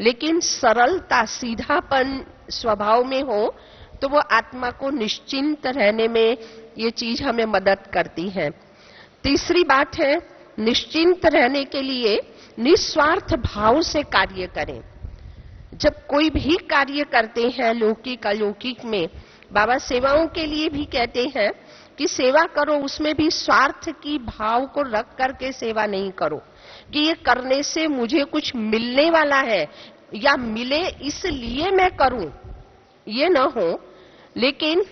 लेकिन सरलता, सीधापन स्वभाव में हो तो वो आत्मा को निश्चिंत रहने में ये चीज हमें मदद करती है। तीसरी बात है, निश्चिंत रहने के लिए निस्वार्थ भाव से कार्य करें। जब कोई भी कार्य करते हैं लौकिक अलौकिक में, बाबा सेवाओं के लिए भी कहते हैं कि सेवा करो, उसमें भी स्वार्थ की भाव को रख करके सेवा नहीं करो कि ये करने से मुझे कुछ मिलने वाला है या मिले इसलिए मैं करूं, ये न हो। लेकिन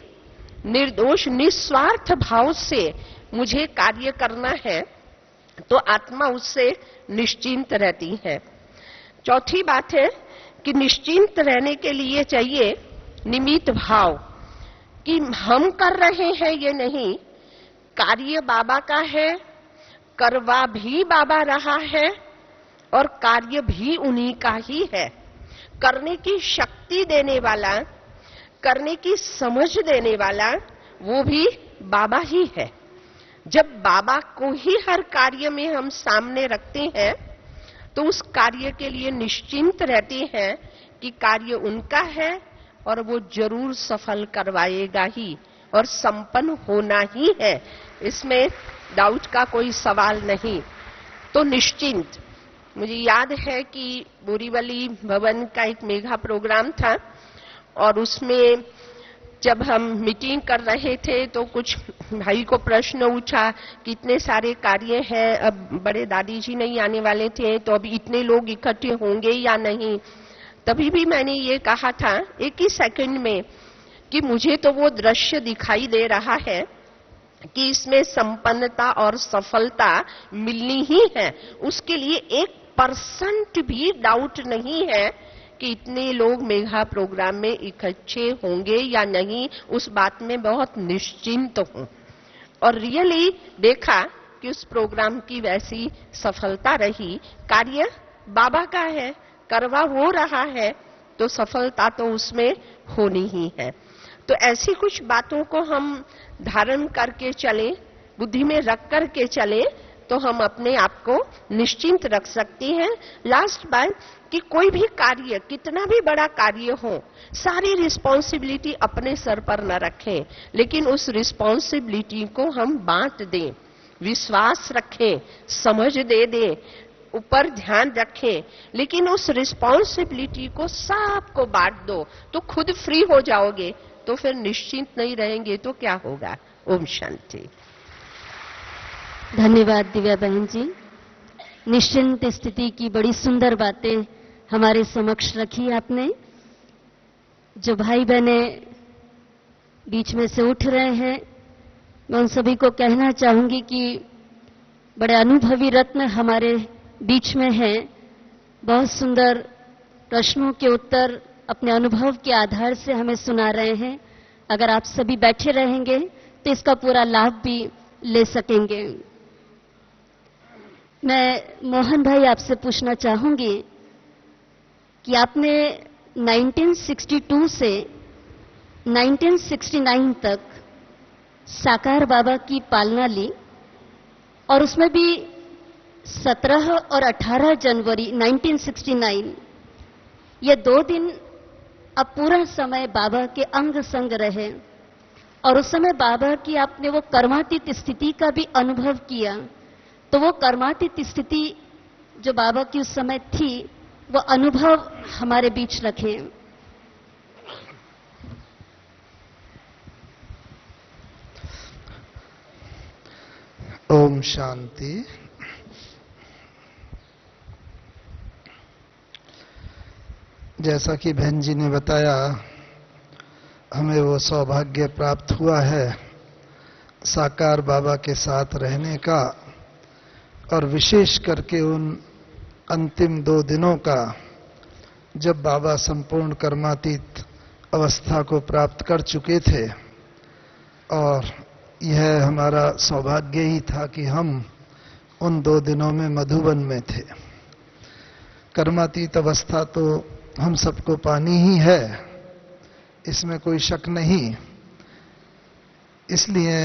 निर्दोष निस्वार्थ भाव से मुझे कार्य करना है तो आत्मा उससे निश्चिंत रहती है। चौथी बात है कि निश्चिंत रहने के लिए चाहिए निमित्त भाव, कि हम कर रहे हैं ये नहीं, कार्य बाबा का है, करवा भी बाबा रहा है और कार्य भी उन्हीं का ही है। करने की शक्ति देने वाला, करने की समझ देने वाला वो भी बाबा ही है। जब बाबा को ही हर कार्य में हम सामने रखते हैं तो उस कार्य के लिए निश्चिंत रहते हैं कि कार्य उनका है और वो जरूर सफल करवाएगा ही और संपन्न होना ही है, इसमें डाउट का कोई सवाल नहीं। तो निश्चिंत। मुझे याद है कि बोरीवली भवन का एक मेगा प्रोग्राम था और उसमें जब हम मीटिंग कर रहे थे तो कुछ भाई को प्रश्न उठा कि इतने सारे कार्य हैं, अब बड़े दादी जी नहीं आने वाले थे तो अब इतने लोग इकट्ठे होंगे या नहीं। तभी भी मैंने ये कहा था एक ही सेकंड में कि मुझे तो वो दृश्य दिखाई दे रहा है कि इसमें संपन्नता और सफलता मिलनी ही है। उसके लिए 1% भी डाउट नहीं है कि इतने लोग मेगा प्रोग्राम में इकट्ठे होंगे या नहीं, उस बात में बहुत निश्चिंत हूं। और रियली देखा कि उस प्रोग्राम की वैसी सफलता रही। कार्य बाबा का है, करवा हो रहा है तो सफलता तो उसमें होनी ही है। तो ऐसी कुछ बातों को हम धारण करके चलें, बुद्धि में रख करके चलें तो हम अपने आप को निश्चिंत रख सकते हैं। लास्ट बात कि कोई भी कार्य, कितना भी बड़ा कार्य हो, सारी रिस्पॉन्सिबिलिटी अपने सर पर न रखें, लेकिन उस रिस्पॉन्सिबिलिटी को हम बांट दें, विश्वास रखें, समझ दे दें, ऊपर ध्यान रखें, लेकिन उस रिस्पॉन्सिबिलिटी को सबको बांट दो तो खुद फ्री हो जाओगे। तो फिर निश्चिंत नहीं रहेंगे तो क्या होगा। ओम शांति। धन्यवाद दिव्या बहन जी। निश्चिंत स्थिति की बड़ी सुंदर बातें हमारे समक्ष रखी आपने। जो भाई बहने बीच में से उठ रहे हैं, मैं उन सभी को कहना चाहूंगी कि बड़े अनुभवी रत्न हमारे बीच में हैं। बहुत सुंदर प्रश्नों के उत्तर अपने अनुभव के आधार से हमें सुना रहे हैं। अगर आप सभी बैठे रहेंगे तो इसका पूरा लाभ भी ले सकेंगे। मैं मोहन भाई आपसे पूछना चाहूंगी कि आपने 1962 से 1969 तक साकार बाबा की पालना ली और उसमें भी 17 और 18 जनवरी 1969 ये 2 दिन अब पूरा समय बाबा के अंग संग रहे और उस समय बाबा की आपने वो कर्मातीत स्थिति का भी अनुभव किया। तो वो कर्मातीत स्थिति जो बाबा की उस समय थी, वो अनुभव हमारे बीच रखें। ओम शांति। जैसा कि बहन जी ने बताया, हमें वो सौभाग्य प्राप्त हुआ है साकार बाबा के साथ रहने का, और विशेष करके उन अंतिम 2 दिनों का जब बाबा संपूर्ण कर्मातीत अवस्था को प्राप्त कर चुके थे। और यह हमारा सौभाग्य ही था कि हम उन 2 दिनों में मधुबन में थे। कर्मातीत अवस्था तो हम सबको पानी ही है, इसमें कोई शक नहीं। इसलिए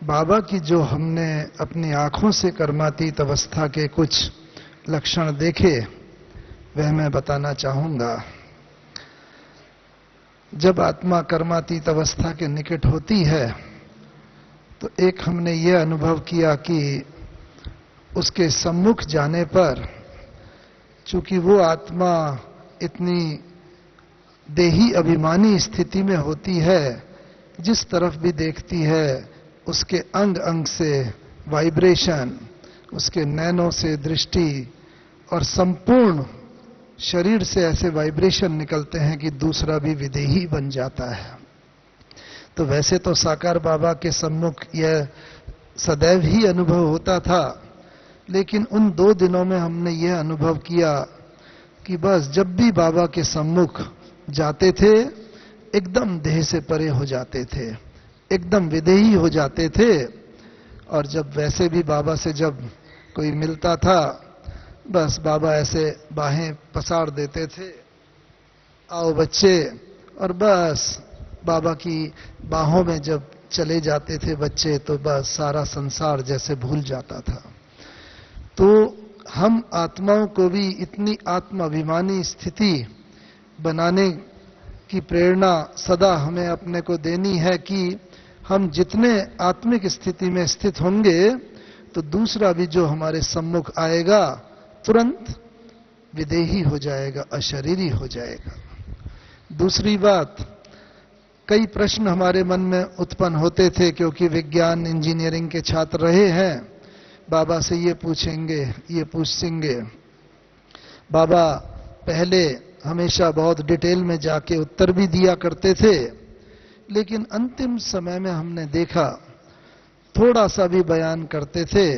बाबा की जो हमने अपनी आंखों से कर्मातीत अवस्था के कुछ लक्षण देखे, वह मैं बताना चाहूंगा। जब आत्मा कर्मातीत अवस्था के निकट होती है तो एक हमने यह अनुभव किया कि उसके सम्मुख जाने पर, चूंकि वो आत्मा इतनी देही अभिमानी स्थिति में होती है, जिस तरफ भी देखती है उसके अंग अंग से वाइब्रेशन, उसके नैनों से दृष्टि और संपूर्ण शरीर से ऐसे वाइब्रेशन निकलते हैं कि दूसरा भी विदेही बन जाता है। तो वैसे तो साकार बाबा के सम्मुख यह सदैव ही अनुभव होता था, लेकिन उन 2 दिनों में हमने यह अनुभव किया कि बस जब भी बाबा के सम्मुख जाते थे, एकदम देह से परे हो जाते थे, एकदम विदेही हो जाते थे। और जब वैसे भी बाबा से जब कोई मिलता था, बस बाबा ऐसे बाहें पसार देते थे, आओ बच्चे, और बस बाबा की बाहों में जब चले जाते थे बच्चे, तो बस सारा संसार जैसे भूल जाता था। तो हम आत्माओं को भी इतनी आत्माभिमानी स्थिति बनाने की प्रेरणा सदा हमें अपने को देनी है कि हम जितने आत्मिक स्थिति में स्थित होंगे, तो दूसरा भी जो हमारे सम्मुख आएगा तुरंत विदेही हो जाएगा, अशरीरी हो जाएगा। दूसरी बात, कई प्रश्न हमारे मन में उत्पन्न होते थे, क्योंकि विज्ञान इंजीनियरिंग के छात्र रहे हैं। बाबा से ये पूछेंगे, ये पूछेंगे। बाबा पहले हमेशा बहुत डिटेल में जाके उत्तर भी दिया करते थे, लेकिन अंतिम समय में हमने देखा थोड़ा सा भी बयान करते थे,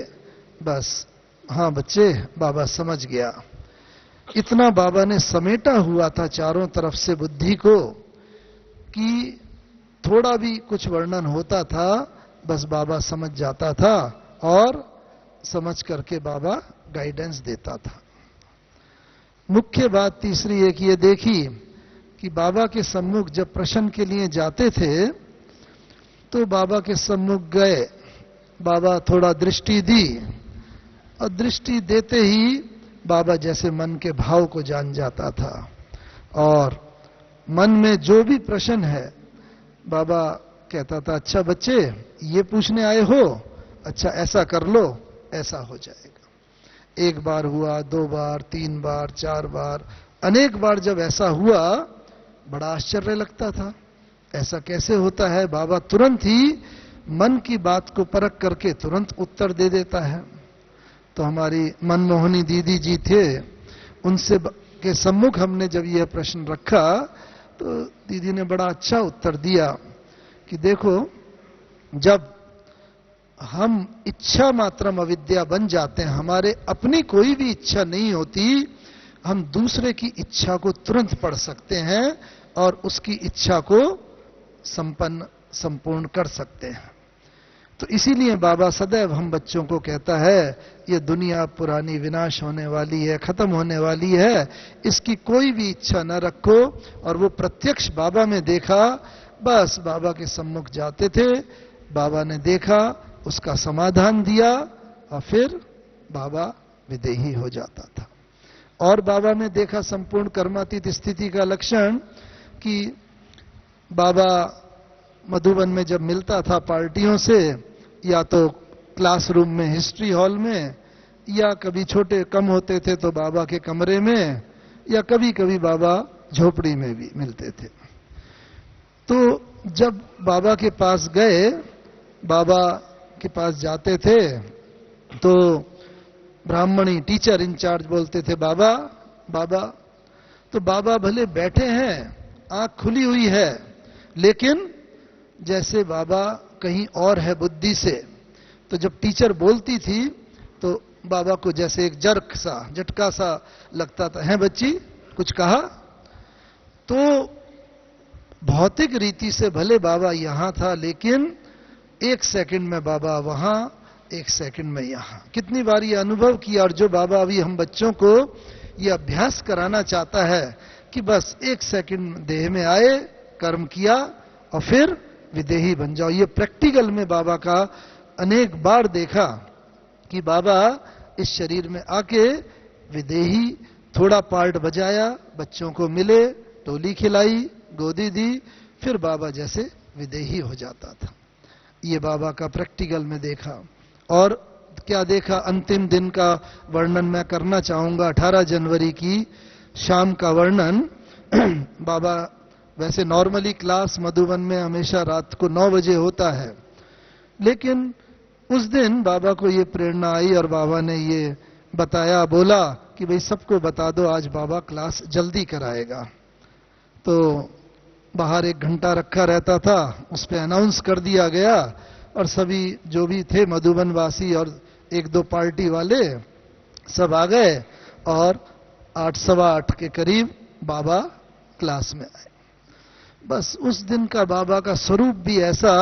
बस हाँ बच्चे, बाबा समझ गया। इतना बाबा ने समेटा हुआ था चारों तरफ से बुद्धि को कि थोड़ा भी कुछ वर्णन होता था, बस बाबा समझ जाता था और समझ करके बाबा गाइडेंस देता था। मुख्य बात तीसरी एक ये देखी कि बाबा के सम्मुख जब प्रश्न के लिए जाते थे, तो बाबा के सम्मुख गए, बाबा थोड़ा दृष्टि दी, और दृष्टि देते ही बाबा जैसे मन के भाव को जान जाता था, और मन में जो भी प्रश्न है बाबा कहता था, अच्छा बच्चे ये पूछने आए हो, अच्छा ऐसा कर लो, ऐसा हो जाएगा। 1 बार हुआ, 2 बार, 3 बार, 4 बार, अनेक बार जब ऐसा हुआ, बड़ा आश्चर्य लगता था, ऐसा कैसे होता है। बाबा तुरंत ही मन की बात को परख करके तुरंत उत्तर दे देता है। तो हमारी मनमोहनी दीदी जी थे, उनसे के सम्मुख हमने जब यह प्रश्न रखा, तो दीदी ने बड़ा अच्छा उत्तर दिया कि देखो, जब हम इच्छा मात्रम अविद्या बन जाते हैं, हमारे अपनी कोई भी इच्छा नहीं होती, हम दूसरे की इच्छा को तुरंत पढ़ सकते हैं और उसकी इच्छा को संपूर्ण कर सकते हैं। तो इसीलिए बाबा सदैव हम बच्चों को कहता है, ये दुनिया पुरानी विनाश होने वाली है, खत्म होने वाली है, इसकी कोई भी इच्छा न रखो। और वो प्रत्यक्ष बाबा में देखा, बस बाबा के सम्मुख जाते थे, बाबा ने देखा, उसका समाधान दिया, और फिर बाबा विदेही हो जाता था। और बाबा ने देखा संपूर्ण कर्मातीत स्थिति का लक्षण कि बाबा मधुबन में जब मिलता था पार्टियों से, या तो क्लासरूम में हिस्ट्री हॉल में, या कभी छोटे कम होते थे तो बाबा के कमरे में, या कभी कभी बाबा झोपड़ी में भी मिलते थे। तो जब बाबा के पास गए, बाबा के पास जाते थे तो ब्राह्मणी टीचर इंचार्ज बोलते थे, बाबा बाबा। तो बाबा भले बैठे हैं, आंख खुली हुई है, लेकिन जैसे बाबा कहीं और है बुद्धि से। तो जब टीचर बोलती थी तो बाबा को जैसे एक झटका सा लगता था, है बच्ची कुछ कहा? तो भौतिक रीति से भले बाबा यहां था, लेकिन 1 सेकंड में बाबा वहां, 1 सेकंड में यहां। कितनी बार ये अनुभव किया। और जो बाबा अभी हम बच्चों को ये अभ्यास कराना चाहता है कि बस 1 सेकंड देह में आए, कर्म किया और फिर विदेही बन जाओ। ये प्रैक्टिकल में बाबा का अनेक बार देखा कि बाबा इस शरीर में आके विदेही थोड़ा पार्ट बजाया, बच्चों को मिले, टोली खिलाई, गोदी दी, फिर बाबा जैसे विदेही हो जाता था। ये बाबा का प्रैक्टिकल में देखा। और क्या देखा, अंतिम दिन का वर्णन मैं करना चाहूंगा। 18 जनवरी की शाम का वर्णन। बाबा वैसे नॉर्मली क्लास मधुबन में हमेशा रात को 9 बजे होता है, लेकिन उस दिन बाबा को ये प्रेरणा आई और बाबा ने ये बताया, बोला कि भाई सबको बता दो आज बाबा क्लास जल्दी कराएगा। तो बाहर 1 घंटा रखा रहता था, उस पर अनाउंस कर दिया गया और सभी जो भी थे मधुबन वासी और 1-2 पार्टी वाले सब आ गए और 8, सवा 8 के करीब बाबा क्लास में आए। बस उस दिन का बाबा का स्वरूप भी ऐसा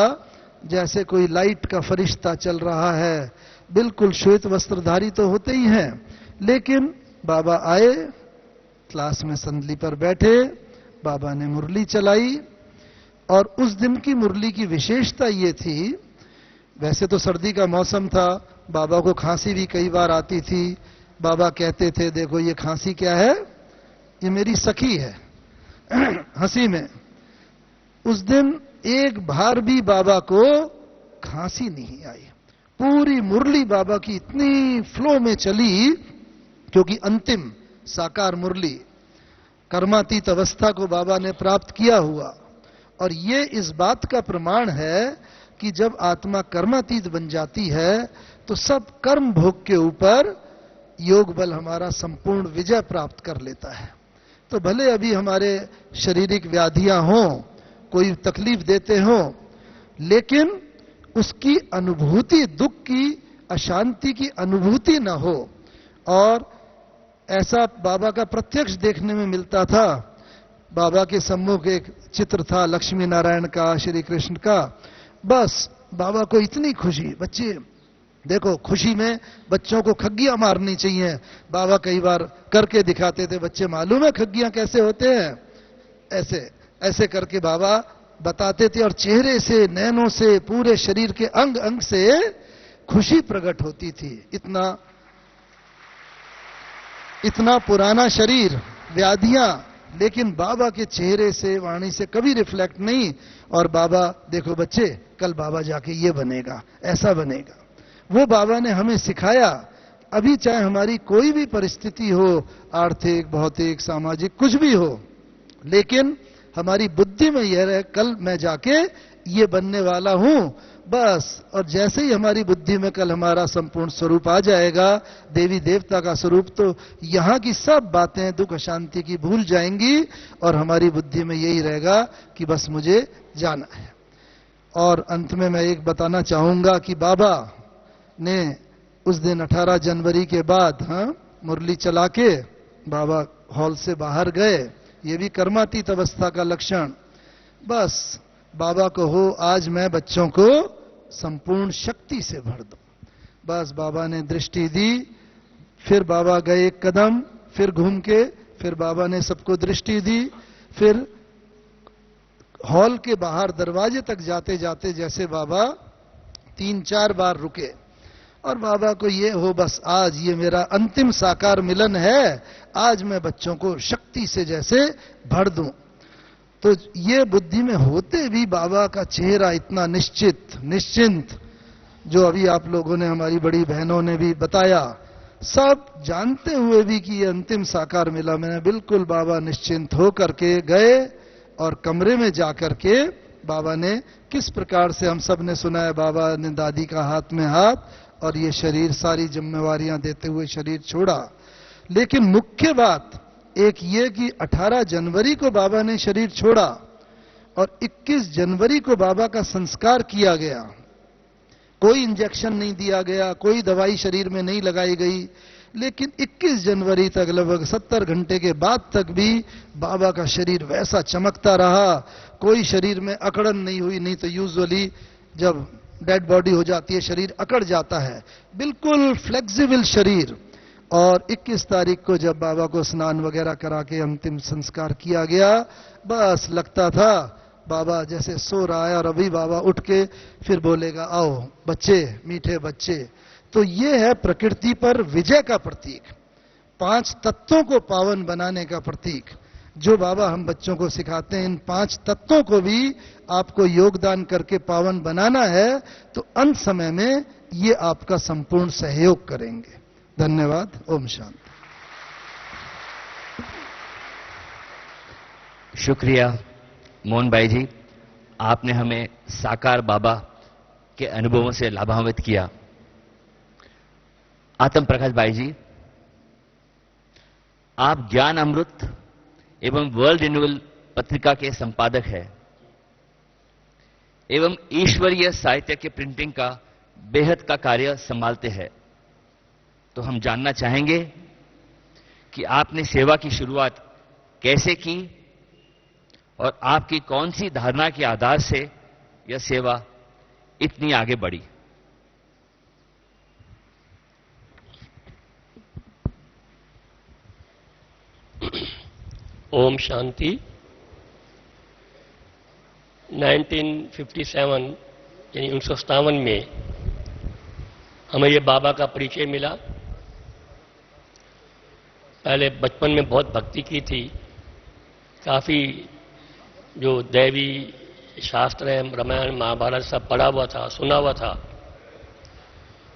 जैसे कोई लाइट का फरिश्ता चल रहा है। बिल्कुल श्वेत वस्त्रधारी तो होते ही हैं, लेकिन बाबा आए, क्लास में संदली पर बैठे, बाबा ने मुरली चलाई। और उस दिन की मुरली की विशेषता ये थी, वैसे तो सर्दी का मौसम था, बाबा को खांसी भी कई बार आती थी। बाबा कहते थे, देखो ये खांसी क्या है, ये मेरी सखी है, हंसी में। उस दिन एक बार भी बाबा को खांसी नहीं आई। पूरी मुरली बाबा की इतनी फ्लो में चली, क्योंकि अंतिम साकार मुरली कर्मातीत अवस्था को बाबा ने प्राप्त किया हुआ। और ये इस बात का प्रमाण है कि जब आत्मा कर्मातीत बन जाती है तो सब कर्म भोग के ऊपर योग बल हमारा संपूर्ण विजय प्राप्त कर लेता है। तो भले अभी हमारे शारीरिक व्याधियां हों, कोई तकलीफ देते हो, लेकिन उसकी अनुभूति, दुख की, अशांति की अनुभूति न हो। और ऐसा बाबा का प्रत्यक्ष देखने में मिलता था। बाबा के सम्मुख एक चित्र था लक्ष्मी नारायण का, श्री कृष्ण का। बस बाबा को इतनी खुशी, बच्चे देखो, खुशी में बच्चों को खग्गियां मारनी चाहिए। बाबा कई बार करके दिखाते थे, बच्चे मालूम है खग्गियां कैसे होते हैं, ऐसे ऐसे करके बाबा बताते थे। और चेहरे से, नैनों से, पूरे शरीर के अंग अंग से खुशी प्रकट होती थी। इतना पुराना शरीर, व्याधियां, लेकिन बाबा के चेहरे से, वाणी से कभी रिफ्लेक्ट नहीं। और बाबा, देखो बच्चे, कल बाबा जाके ये बनेगा, ऐसा बनेगा। वो बाबा ने हमें सिखाया। अभी चाहे हमारी कोई भी परिस्थिति हो, आर्थिक, भौतिक, सामाजिक, कुछ भी हो, लेकिन हमारी बुद्धि में यह रहे, कल मैं जाके ये बनने वाला हूं, बस। और जैसे ही हमारी बुद्धि में कल हमारा संपूर्ण स्वरूप आ जाएगा, देवी देवता का स्वरूप, तो यहां की सब बातें दुख अशांति की भूल जाएंगी और हमारी बुद्धि में यही रहेगा कि बस मुझे जाना है। और अंत में मैं एक बताना चाहूंगा कि बाबा ने उस दिन 18 जनवरी के बाद मुरली चला के बाबा हॉल से बाहर गए। ये भी कर्मातीत अवस्था का लक्षण। बस बाबा को हो, आज मैं बच्चों को संपूर्ण शक्ति से भर दूं। बस बाबा ने दृष्टि दी, फिर बाबा गए 1 कदम, फिर घूम के, फिर बाबा ने सबको दृष्टि दी। फिर हॉल के बाहर दरवाजे तक जाते जाते जैसे बाबा 3-4 बार रुके और बाबा को ये हो, बस आज ये मेरा अंतिम साकार मिलन है, आज मैं बच्चों को शक्ति से जैसे भर दूं। तो ये बुद्धि में होते भी बाबा का चेहरा इतना निश्चिंत, जो अभी आप लोगों ने, हमारी बड़ी बहनों ने भी बताया, सब जानते हुए भी कि ये अंतिम साकार मिला, मैंने बिल्कुल बाबा निश्चिंत हो करके गए और कमरे में जाकर के बाबा ने किस प्रकार से, हम सब ने सुना है, बाबा ने दादी का हाथ में हाथ और ये शरीर, सारी जिम्मेवारियां देते हुए शरीर छोड़ा। लेकिन मुख्य बात एक ये कि 18 जनवरी को बाबा ने शरीर छोड़ा और 21 जनवरी को बाबा का संस्कार किया गया। कोई इंजेक्शन नहीं दिया गया, कोई दवाई शरीर में नहीं लगाई गई, लेकिन 21 जनवरी तक, लगभग 70 घंटे के बाद तक भी बाबा का शरीर वैसा चमकता रहा, कोई शरीर में अकड़न नहीं हुई। नहीं तो यूजुअली जब डेड बॉडी हो जाती है शरीर अकड़ जाता है, बिल्कुल फ्लेक्सिबल शरीर। और 21 तारीख को जब बाबा को स्नान वगैरह करा के अंतिम संस्कार किया गया, बस लगता था बाबा जैसे सो रहा है और अभी बाबा उठ के फिर बोलेगा, आओ बच्चे, मीठे बच्चे। तो ये है प्रकृति पर विजय का प्रतीक, 5 तत्वों को पावन बनाने का प्रतीक, जो बाबा हम बच्चों को सिखाते हैं। इन 5 तत्वों को भी आपको योगदान करके पावन बनाना है, तो अंत समय में ये आपका संपूर्ण सहयोग करेंगे। धन्यवाद। ओम शांति। शुक्रिया मोहन भाई जी, आपने हमें साकार बाबा के अनुभवों से लाभान्वित किया। आत्म प्रकाश भाई जी, आप ज्ञान अमृत एवं वर्ल्ड रिन्यूअल पत्रिका के संपादक हैं एवं ईश्वरीय साहित्य के प्रिंटिंग का बेहद का कार्य संभालते हैं। तो हम जानना चाहेंगे कि आपने सेवा की शुरुआत कैसे की और आपकी कौन सी धारणा के आधार से यह सेवा इतनी आगे बढ़ी। ओम शांति। 1957 यानी 1957 में हमें ये बाबा का परिचय मिला। पहले बचपन में बहुत भक्ति की थी, काफ़ी जो दैवी शास्त्र है, रामायण महाभारत सब पढ़ा हुआ था, सुना हुआ था।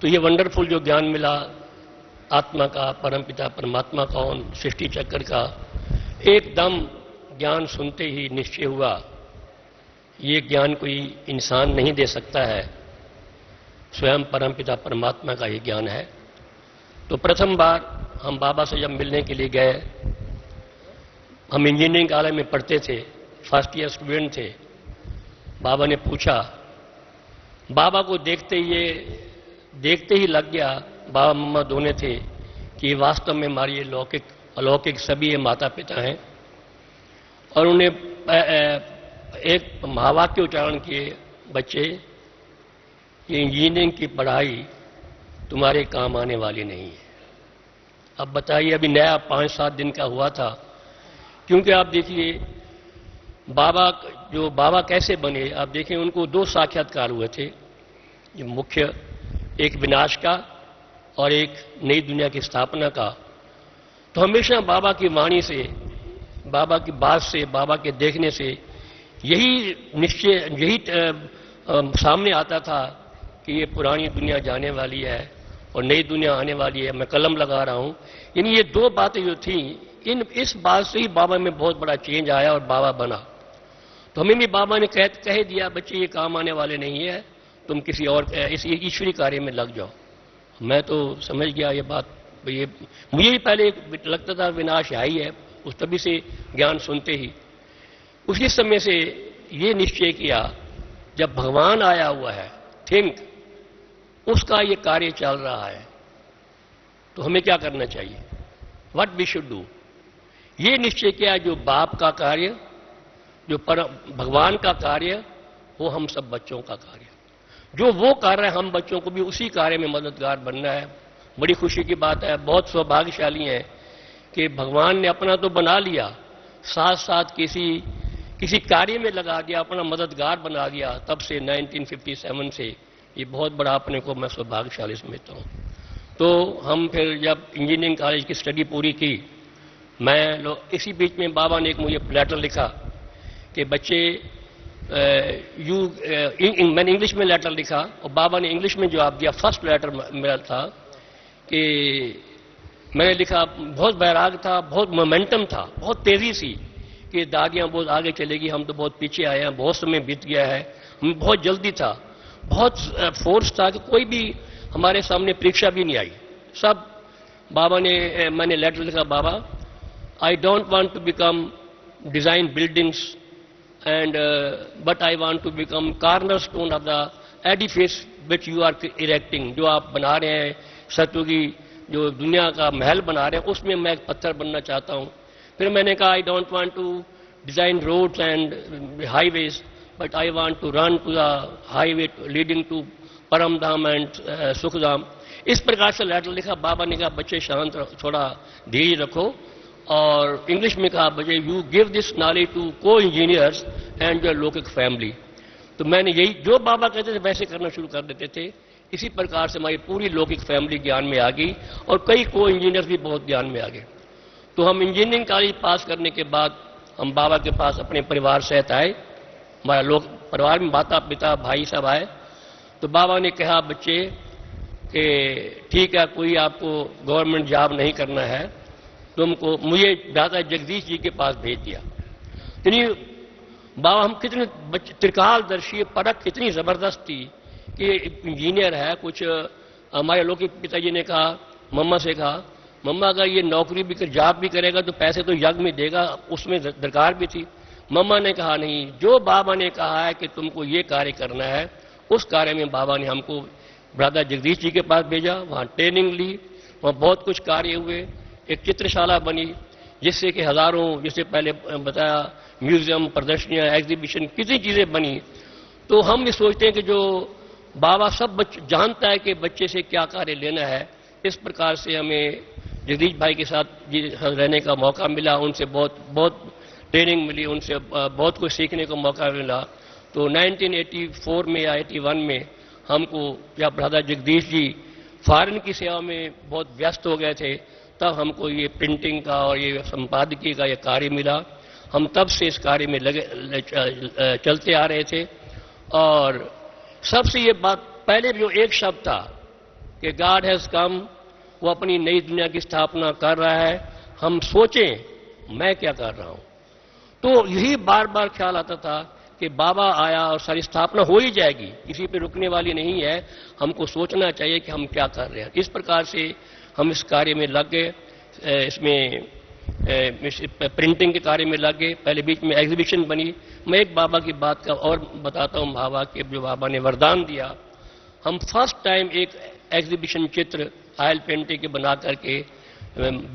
तो ये वंडरफुल जो ज्ञान मिला आत्मा का, परमपिता परमात्मा कौन, सृष्टि चक्र का, एकदम ज्ञान सुनते ही निश्चय हुआ ये ज्ञान कोई इंसान नहीं दे सकता है, स्वयं परमपिता परमात्मा का ही ज्ञान है। तो प्रथम बार हम बाबा से जब मिलने के लिए गए, हम इंजीनियरिंग कॉलेज में पढ़ते थे, फर्स्ट ईयर स्टूडेंट थे। बाबा ने पूछा, बाबा को देखते ही लग गया, बाबा मम्मा दोनों थे, कि वास्तव में हमारी ये लौकिक अलौकिक सभी ये माता पिता हैं। और उन्हें एक महावाक्य उच्चारण किए, बच्चे ये इंजीनियरिंग की पढ़ाई तुम्हारे काम आने वाली नहीं है। अब बताइए, अभी नया 5-7 दिन का हुआ था। क्योंकि आप देखिए बाबा कैसे बने, आप देखिए उनको 2 साक्षात्कार हुए थे, ये मुख्य, एक विनाश का और एक नई दुनिया की स्थापना का। तो हमेशा बाबा की वाणी से, बाबा की बात से, बाबा के देखने से यही निश्चय, यही सामने आता था कि ये पुरानी दुनिया जाने वाली है और नई दुनिया आने वाली है। मैं कलम लगा रहा हूं। यानी ये 2 बातें जो थी, इस बात से ही बाबा में बहुत बड़ा चेंज आया और बाबा बना। तो हमें भी बाबा ने कह दिया, बच्चे ये काम आने वाले नहीं है, तुम किसी और इस ईश्वरी कार्य में लग जाओ। मैं तो समझ गया ये बात। ये मुझे भी पहले लगता था विनाश है ही है, उस तभी से ज्ञान सुनते ही उसी समय से ये निश्चय किया, जब भगवान आया हुआ है, थिंक, उसका ये कार्य चल रहा है, तो हमें क्या करना चाहिए, व्हाट वी शुड डू। ये निश्चय किया, जो बाप का कार्य, जो भगवान का कार्य, वो हम सब बच्चों का कार्य, जो वो कार्य हम बच्चों को भी उसी कार्य में मददगार बनना है। बड़ी खुशी की बात है, बहुत सौभाग्यशाली है कि भगवान ने अपना तो बना लिया, साथ साथ किसी कार्य में लगा दिया, अपना मददगार बना दिया। तब से 1957 से ये बहुत बड़ा अपने को मैं सौभाग्यशाली समझता हूँ। तो हम फिर जब इंजीनियरिंग कॉलेज की स्टडी पूरी की, इसी बीच में बाबा ने एक मुझे लेटर लिखा कि बच्चे मैंने इंग्लिश में लेटर लिखा और बाबा ने इंग्लिश में जवाब दिया। फर्स्ट लेटर मेरा था कि मैंने लिखा, बहुत बैराग था, बहुत मोमेंटम था, बहुत तेजी सी, कि दादियां बहुत आगे चलेगी, हम तो बहुत पीछे आए हैं, बहुत समय बीत गया है, हमें बहुत जल्दी था, बहुत फोर्स था कि कोई भी हमारे सामने परीक्षा भी नहीं आई। सब बाबा ने, मैंने लेटर लिखा, बाबा I don't want to become design buildings and but I want to become corner stone of the edifice which you are erecting. जो आप बना रहे हैं, सत्व की जो दुनिया का महल बना रहे हैं, उसमें मैं एक पत्थर बनना चाहता हूं। फिर मैंने कहा I don't want to design roads and highways but I want to run to the highway leading to Param Dham and Sukhdham. इस प्रकार से लेटर लिखा। बाबा ने कहा बच्चे शांत रहो, थोड़ा धीरे रखो, और इंग्लिश में कहा बच्चे you give this knowledge to को इंजीनियर्स एंड योर लौकिक फैमिली। तो मैंने यही जो बाबा कहते थे वैसे करना शुरू कर देते थे। इसी प्रकार से हमारी पूरी लौकिक फैमिली ज्ञान में आ गई और कई को इंजीनियर्स भी बहुत ज्ञान में आ गए। तो हम इंजीनियरिंग कॉलेज पास करने के बाद हम बाबा के पास अपने परिवार सहित आए। हमारा लोग परिवार में माता पिता भाई सब आए। तो बाबा ने कहा बच्चे कि ठीक है, कोई आपको गवर्नमेंट जॉब नहीं करना है, तुमको मुझे दादा जगदीश जी के पास भेज दिया। यानी बाबा हम कितने त्रिकालदर्शी परख कितनी जबरदस्त थी कि इंजीनियर है कुछ। हमारे लोग के पिताजी ने कहा, मम्मा से कहा, मम्मा अगर ये नौकरी भी कर जॉब भी करेगा तो पैसे तो यज्ञ में देगा, उसमें दरकार भी थी। मम्मा ने कहा नहीं, जो बाबा ने कहा है कि तुमको ये कार्य करना है, उस कार्य में बाबा ने हमको ब्रदर जगदीश जी के पास भेजा। वहां ट्रेनिंग ली, वहां बहुत कुछ कार्य हुए। एक चित्रशाला बनी जिससे कि हजारों, जैसे पहले बताया, म्यूजियम, प्रदर्शनियां, एग्जीबिशन, कितनी चीजें बनी। तो हम ये सोचते हैं कि जो बाबा सब जानता है कि बच्चे से क्या कार्य लेना है। इस प्रकार से हमें जगदीश भाई के साथ रहने का मौका मिला, उनसे बहुत ट्रेनिंग मिली, उनसे बहुत कुछ सीखने का मौका मिला। तो 1984 में या 81 में हमको, जब ब्रदर जगदीश जी फॉरेन की सेवा में बहुत व्यस्त हो गए थे, तब हमको ये प्रिंटिंग का और ये संपादकीय का ये कार्य मिला। हम तब से इस कार्य में चलते आ रहे थे। और सबसे ये बात, पहले जो एक शब्द था कि गॉड हैज कम, वो अपनी नई दुनिया की स्थापना कर रहा है, हम सोचें मैं क्या कर रहा हूं। तो यही बार बार ख्याल आता था कि बाबा आया और सारी स्थापना हो ही जाएगी, किसी पे रुकने वाली नहीं है। हमको सोचना चाहिए कि हम क्या कर रहे हैं। इस प्रकार से हम इस कार्य में लग गए, इसमें प्रिंटिंग के कार्य में लग गए। पहले बीच में एग्जीबिशन बनी। मैं एक बाबा की बात का और बताता हूं, बाबा के जो बाबा ने वरदान दिया। हम फर्स्ट टाइम एक एग्जीबिशन चित्र ऑयल पेंटिंग के बना करके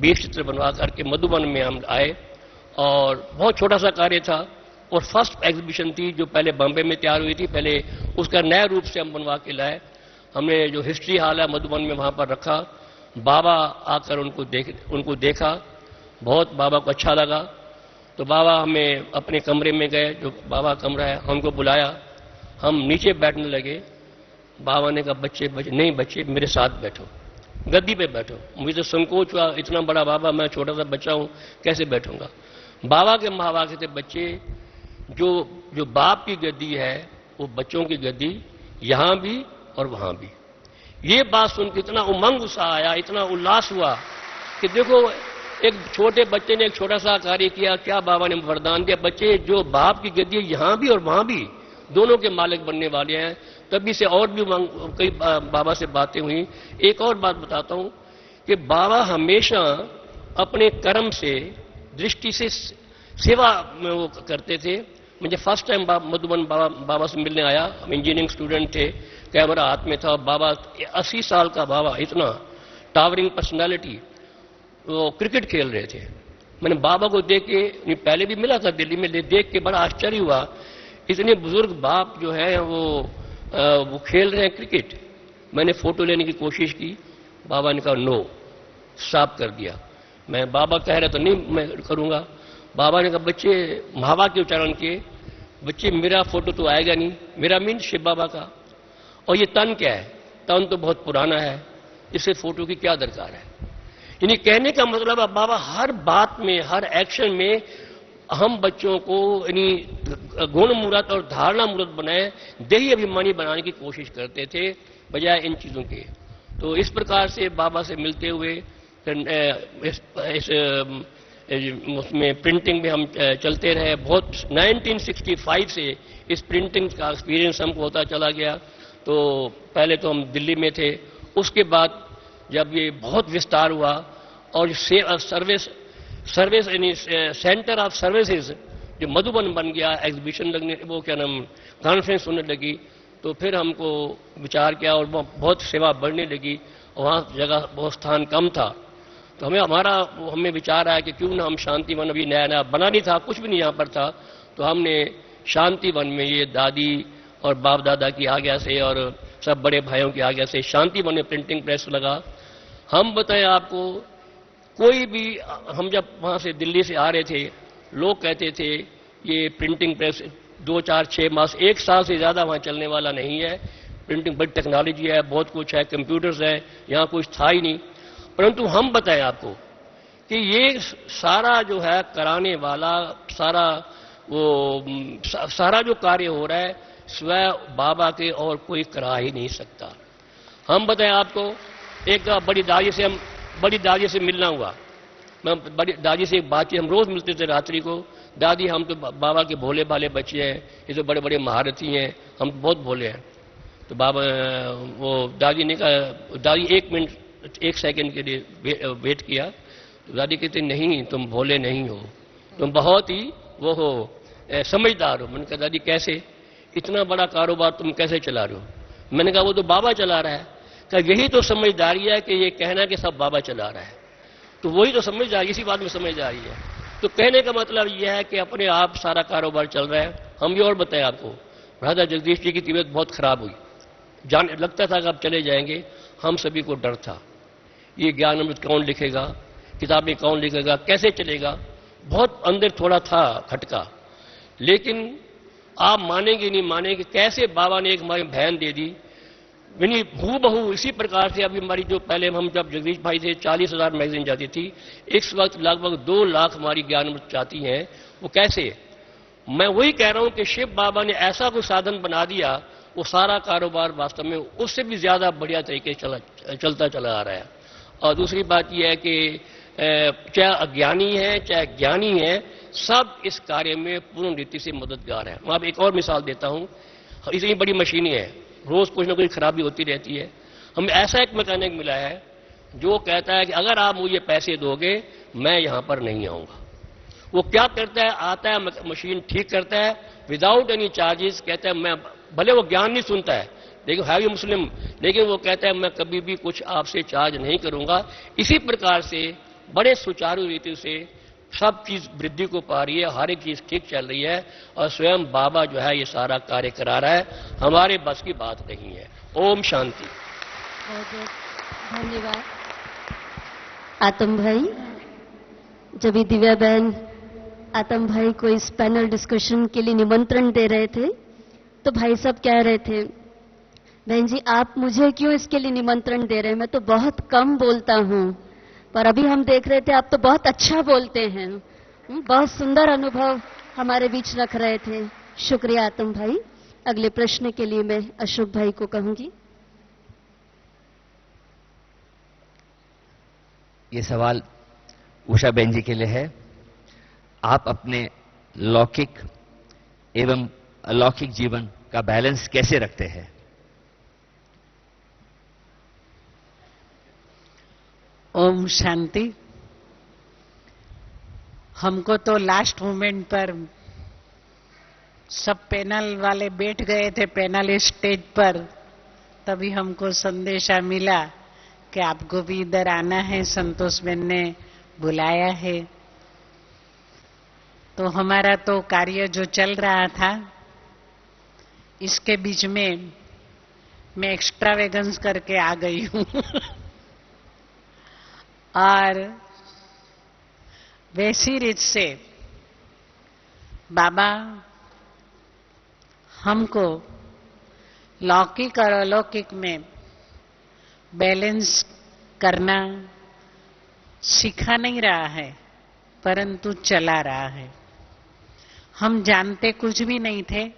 20 चित्र बनवा करके मधुबन में हम आए, और बहुत छोटा सा कार्य था और फर्स्ट एग्जीबिशन थी जो पहले बॉम्बे में तैयार हुई थी। पहले उसका नया रूप से हम बनवा के लाए। हमने जो हिस्ट्री हॉल है मधुबन में वहां पर रखा। बाबा आकर उनको देखा, बहुत बाबा को अच्छा लगा। तो बाबा हमें अपने कमरे में गए, जो बाबा कमरा है, हमको बुलाया। हम नीचे बैठने लगे। बाबा ने कहा बच्चे नहीं बच्चे मेरे साथ बैठो, गद्दी पे बैठो। मुझे तो संकोच हुआ, इतना बड़ा बाबा, मैं छोटा सा बच्चा हूं, कैसे बैठूंगा। बाबा के महावाक्य थे, बच्चे जो बाप की गद्दी है वो बच्चों की गद्दी यहां भी और वहां भी। ये बात सुनकर इतना उमंग सा आया, इतना उल्लास हुआ कि देखो एक छोटे बच्चे ने एक छोटा सा कार्य किया, क्या बाबा ने वरदान दिया, बच्चे जो बाप की गद्दी है यहां भी और वहां भी, दोनों के मालिक बनने वाले हैं। तभी से और भी कई बाबा से बातें हुई। एक और बात बताता हूं कि बाबा हमेशा अपने कर्म से, दृष्टि से सेवा में वो करते थे। मुझे फर्स्ट टाइम मधुबन बाबा से मिलने आया, हम इंजीनियरिंग स्टूडेंट थे, कैमरा हाथ में था। बाबा 80 साल का बाबा, इतना टावरिंग पर्सनालिटी, वो क्रिकेट खेल रहे थे। मैंने बाबा को देख के, पहले भी मिला था दिल्ली में, देख के बड़ा आश्चर्य हुआ, इतने बुजुर्ग बाप जो है वो खेल रहे हैं क्रिकेट। मैंने फोटो लेने की कोशिश की, बाबा ने कहा नो, साफ कर दिया। मैं बाबा कह रहे तो नहीं मैं करूंगा। बाबा ने कहा बच्चे महावा के उच्चारण किए, बच्चे मेरा फोटो तो आएगा नहीं। मेरा मीन शिव बाबा का। और ये तन क्या है, तन तो बहुत पुराना है, इससे फोटो की क्या दरकार है। यानी कहने का मतलब है बाबा हर बात में, हर एक्शन में हम बच्चों को यानी गुण मूर्त और धारणा मूर्त बनाए, देही अभिमानी बनाने की कोशिश करते थे बजाय इन चीजों के। तो इस प्रकार से बाबा से मिलते हुए इस उसमें प्रिंटिंग में हम चलते रहे। बहुत 1965 से इस प्रिंटिंग का एक्सपीरियंस हमको होता चला गया। तो पहले तो हम दिल्ली में थे, उसके बाद जब ये बहुत विस्तार हुआ और सर्विस यानी सेंटर ऑफ सर्विसेज जो मधुबन बन गया, एग्जीबिशन लगने, वो क्या नाम, कॉन्फ्रेंस होने लगी, तो फिर हमको विचार किया और बहुत सेवा बढ़ने लगी। वहाँ जगह बहुत स्थान कम था, तो हमें विचार आया कि क्यों ना हम शांति वन, अभी नया नया बना नहीं था, कुछ भी नहीं यहाँ पर था, तो हमने शांति वन में ये दादी और बाप दादा की आज्ञा से और सब बड़े भाइयों की आज्ञा से शांति वन में प्रिंटिंग प्रेस लगा। हम बताएं आपको, कोई भी, हम जब वहाँ से दिल्ली से आ रहे थे, लोग कहते थे ये प्रिंटिंग प्रेस 2, 4, 6 मास, 1 साल से ज़्यादा वहाँ चलने वाला नहीं है। प्रिंटिंग बड़ी टेक्नोलॉजी है, बहुत कुछ है, कंप्यूटर्स है, यहाँ कुछ था ही नहीं। परंतु हम बताएं आपको कि ये सारा जो है कराने वाला, सारा जो कार्य हो रहा है स्वयं बाबा के और कोई करा ही नहीं सकता। हम बताएं आपको, एक बड़ी दादी से मिलना हुआ, मैं बड़ी दादी से एक बातचीत, हम रोज मिलते थे रात्रि को, दादी हम तो बाबा के भोले भाले बच्चे हैं, ये तो बड़े बड़े महारथी हैं, हम बहुत भोले हैं। तो बाबा, वो दादी ने कहा, दादी 1 मिनट 1 सेकंड के लिए वेट किया, तो दादी कहती नहीं, तुम भोले नहीं हो, तुम बहुत ही वो हो, समझदार हो। मैंने कहा दादी कैसे, इतना बड़ा कारोबार तुम कैसे चला रहे हो? मैंने कहा वो तो बाबा चला रहा है। कहा यही तो समझदारी है कि ये कहना कि सब बाबा चला रहा है, तो वही तो समझदारी, इसी बात में समझदारी है। तो कहने का मतलब यह है कि अपने आप सारा कारोबार चल रहा है। हम ये और बताएं आपको, राजा जगदीश जी की तबीयत बहुत खराब हुई, लगता था कि अब चले जाएंगे। हम सभी को डर था, ये ज्ञान अमृत कौन लिखेगा, किताबें कौन लिखेगा, कैसे चलेगा, बहुत अंदर थोड़ा था खटका। लेकिन आप मानेंगे नहीं मानेंगे, कैसे बाबा ने एक हमारी बहन दे दी, यानी हूबहू इसी प्रकार से। अभी हमारी जो पहले हम जब जगदीश भाई थे 40,000 मैगजीन जाती थी, इस वक्त लगभग 2 लाख हमारी ज्ञान अमृत चाहती हैं। वो कैसे? मैं वही कह रहा हूं कि शिव बाबा ने ऐसा कोई साधन बना दिया, वो सारा कारोबार वास्तव में उससे भी ज्यादा बढ़िया तरीके चलता चला आ रहा है। और दूसरी बात यह है कि चाहे अज्ञानी है चाहे ज्ञानी है, सब इस कार्य में पूर्ण रीति से मददगार है। मैं अब एक और मिसाल देता हूं, इतनी बड़ी मशीनें हैं, रोज कुछ ना कुछ खराबी होती रहती है। हमें ऐसा एक मैकेनिक मिला है जो कहता है कि अगर आप मुझे पैसे दोगे मैं यहां पर नहीं आऊंगा। वो क्या करता है, आता है, मशीन ठीक करता है विदाउट एनी चार्जेस। कहता है मैं, भले वो ज्ञान नहीं सुनता है, लेकिन है भी मुस्लिम, लेकिन वो कहता है मैं कभी भी कुछ आपसे चार्ज नहीं करूंगा। इसी प्रकार से बड़े सुचारू रीति से सब चीज वृद्धि को पा रही है, हर एक चीज ठीक चल रही है, और स्वयं बाबा जो है ये सारा कार्य करा रहा है, हमारे बस की बात नहीं है। ओम शांति। धन्यवाद। आतम भाई, जब ये दिव्या बहन आतम भाई को इस पैनल डिस्कशन के लिए निमंत्रण दे रहे थे, तो भाई साहब कह रहे थे बहन जी आप मुझे क्यों इसके लिए निमंत्रण दे रहे हैं, मैं तो बहुत कम बोलता हूं। पर अभी हम देख रहे थे आप तो बहुत अच्छा बोलते हैं। बहुत सुंदर अनुभव हमारे बीच रख रहे थे। शुक्रिया आतम भाई। अगले प्रश्न के लिए मैं अशोक भाई को कहूंगी। ये सवाल उषा बहन जी के लिए है। आप अपने लौकिक एवं अलौकिक जीवन का बैलेंस कैसे रखते हैं? ओम शांति। हमको तो लास्ट मोमेंट पर सब पैनल वाले बैठ गए थे पैनल स्टेज पर, तभी हमको संदेशा मिला कि आपको भी इधर आना है, संतोष बहन ने बुलाया है। तो हमारा तो कार्य जो चल रहा था, इसके बीच में मैं एक्स्ट्रावेगेंस करके आ गई हूं और वैसी रीत से बाबा हमको लौकिक और अलौकिक में बैलेंस करना सिखा नहीं रहा है, परंतु चला रहा है। हम जानते कुछ भी नहीं थे।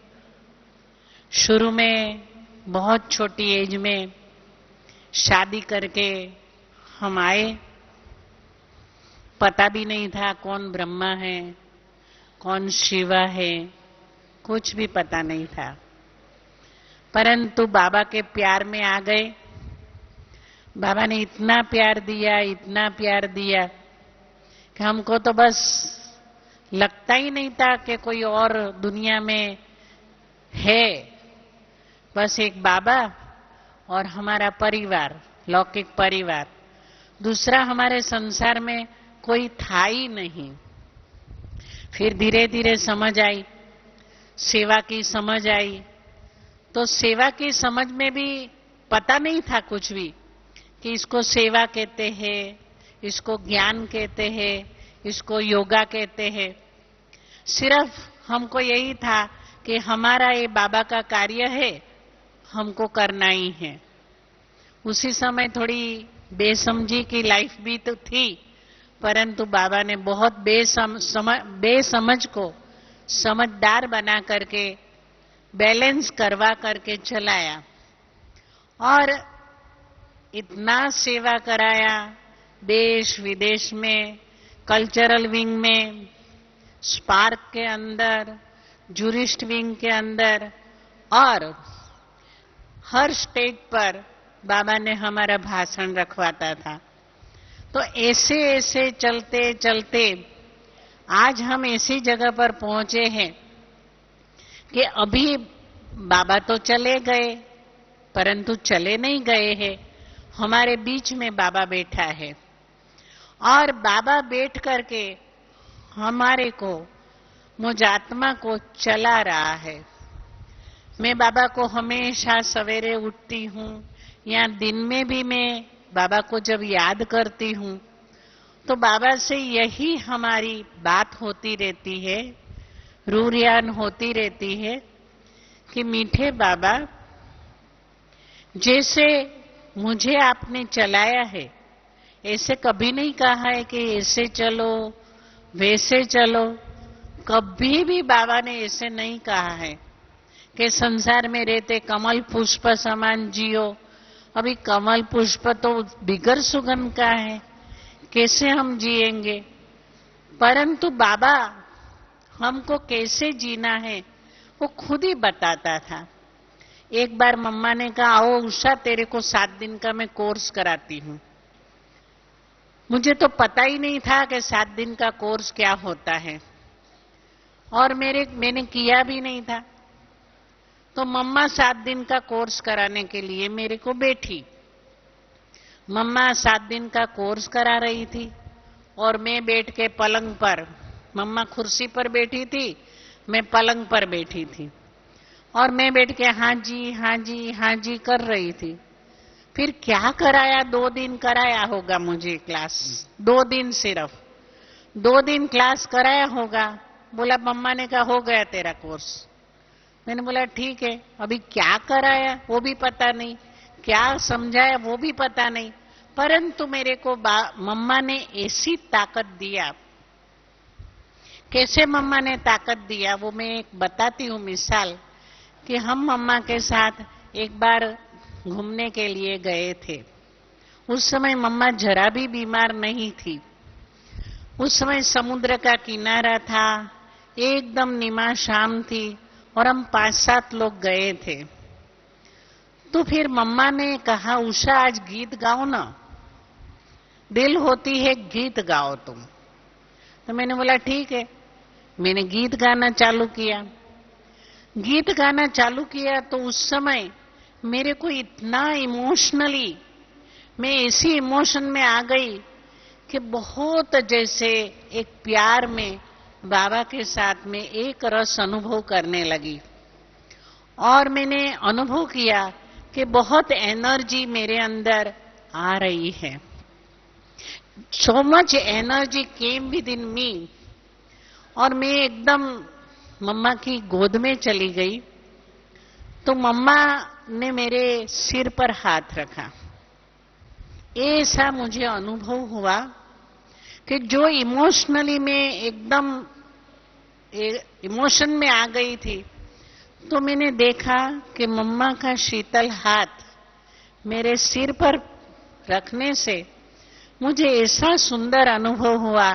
शुरू में बहुत छोटी एज में शादी करके हम आए, पता भी नहीं था कौन ब्रह्मा है, कौन शिवा है, कुछ भी पता नहीं था। परंतु बाबा के प्यार में आ गए। बाबा ने इतना प्यार दिया, इतना प्यार दिया कि हमको तो बस लगता ही नहीं था कि कोई और दुनिया में है। बस एक बाबा और हमारा परिवार, लौकिक परिवार, दूसरा हमारे संसार में कोई था ही नहीं। फिर धीरे धीरे समझ आई, सेवा की समझ आई। तो सेवा की समझ में भी पता नहीं था कुछ भी कि इसको सेवा कहते हैं, इसको ज्ञान कहते हैं, इसको योगा कहते हैं। सिर्फ हमको यही था कि हमारा ये बाबा का कार्य है, हमको करना ही है। उसी समय थोड़ी बेसमझी की लाइफ भी तो थी, परंतु बाबा ने बहुत बेसमझ को समझदार बना करके, बैलेंस करवा करके चलाया और इतना सेवा कराया। देश विदेश में, कल्चरल विंग में, स्पार्क के अंदर, जूरिस्ट विंग के अंदर और हर स्टेज पर बाबा ने हमारा भाषण रखवाता था। तो ऐसे ऐसे चलते चलते आज हम ऐसी जगह पर पहुंचे हैं कि अभी बाबा तो चले गए, परंतु चले नहीं गए हैं। हमारे बीच में बाबा बैठा है और बाबा बैठ करके हमारे को, मुझ आत्मा को चला रहा है। मैं बाबा को हमेशा सवेरे उठती हूँ या दिन में भी मैं बाबा को जब याद करती हूँ तो बाबा से यही हमारी बात होती रहती है, रूरियान होती रहती है कि मीठे बाबा, जैसे मुझे आपने चलाया है, ऐसे कभी नहीं कहा है कि ऐसे चलो वैसे चलो। कभी भी बाबा ने ऐसे नहीं कहा है कि संसार में रहते कमल पुष्प समान जियो। अभी कमल पुष्प तो बिगर सुगंध का है, कैसे हम जिएंगे। परंतु बाबा हमको कैसे जीना है वो खुद ही बताता था। एक बार मम्मा ने कहा, आओ उषा, तेरे को 7 दिन का मैं कोर्स कराती हूँ। मुझे तो पता ही नहीं था कि 7 दिन का कोर्स क्या होता है और मैंने किया भी नहीं था। तो मम्मा 7 दिन का कोर्स कराने के लिए मेरे को बैठी। मम्मा 7 दिन का कोर्स करा रही थी और मैं बैठ के पलंग पर, मम्मा कुर्सी पर बैठी थी, मैं पलंग पर बैठी थी और मैं बैठ के हाँ जी हाँ जी हाँ जी कर रही थी। फिर क्या कराया, 2 दिन कराया होगा मुझे क्लास, 2 दिन सिर्फ 2 दिन क्लास कराया होगा। बोला, मम्मा ने कहा हो गया तेरा कोर्स। मैंने बोला ठीक है। अभी क्या कराया वो भी पता नहीं, क्या समझाया वो भी पता नहीं, परंतु मेरे को मम्मा ने ऐसी ताकत दिया। कैसे मम्मा ने ताकत दिया वो मैं एक बताती हूँ मिसाल, कि हम मम्मा के साथ एक बार घूमने के लिए गए थे। उस समय मम्मा जरा भी बीमार नहीं थी। उस समय समुद्र का किनारा था, एकदम नीमा शाम थी और हम 5-7 लोग गए थे। तो फिर मम्मा ने कहा, उषा आज गीत गाओ ना, दिल होती है गीत गाओ तुम। तो मैंने बोला ठीक है। मैंने गीत गाना चालू किया। गीत गाना चालू किया तो उस समय मेरे को इतना इमोशनली, मैं ऐसी इमोशन में आ गई कि बहुत जैसे एक प्यार में बाबा के साथ में एक रस अनुभव करने लगी। और मैंने अनुभव किया कि बहुत एनर्जी मेरे अंदर आ रही है। So much energy came within me. और मैं एकदम मम्मा की गोद में चली गई तो मम्मा ने मेरे सिर पर हाथ रखा। ऐसा मुझे अनुभव हुआ कि जो इमोशनली मैं एकदम इमोशन में आ गई थी, तो मैंने देखा कि मम्मा का शीतल हाथ मेरे सिर पर रखने से मुझे ऐसा सुंदर अनुभव हुआ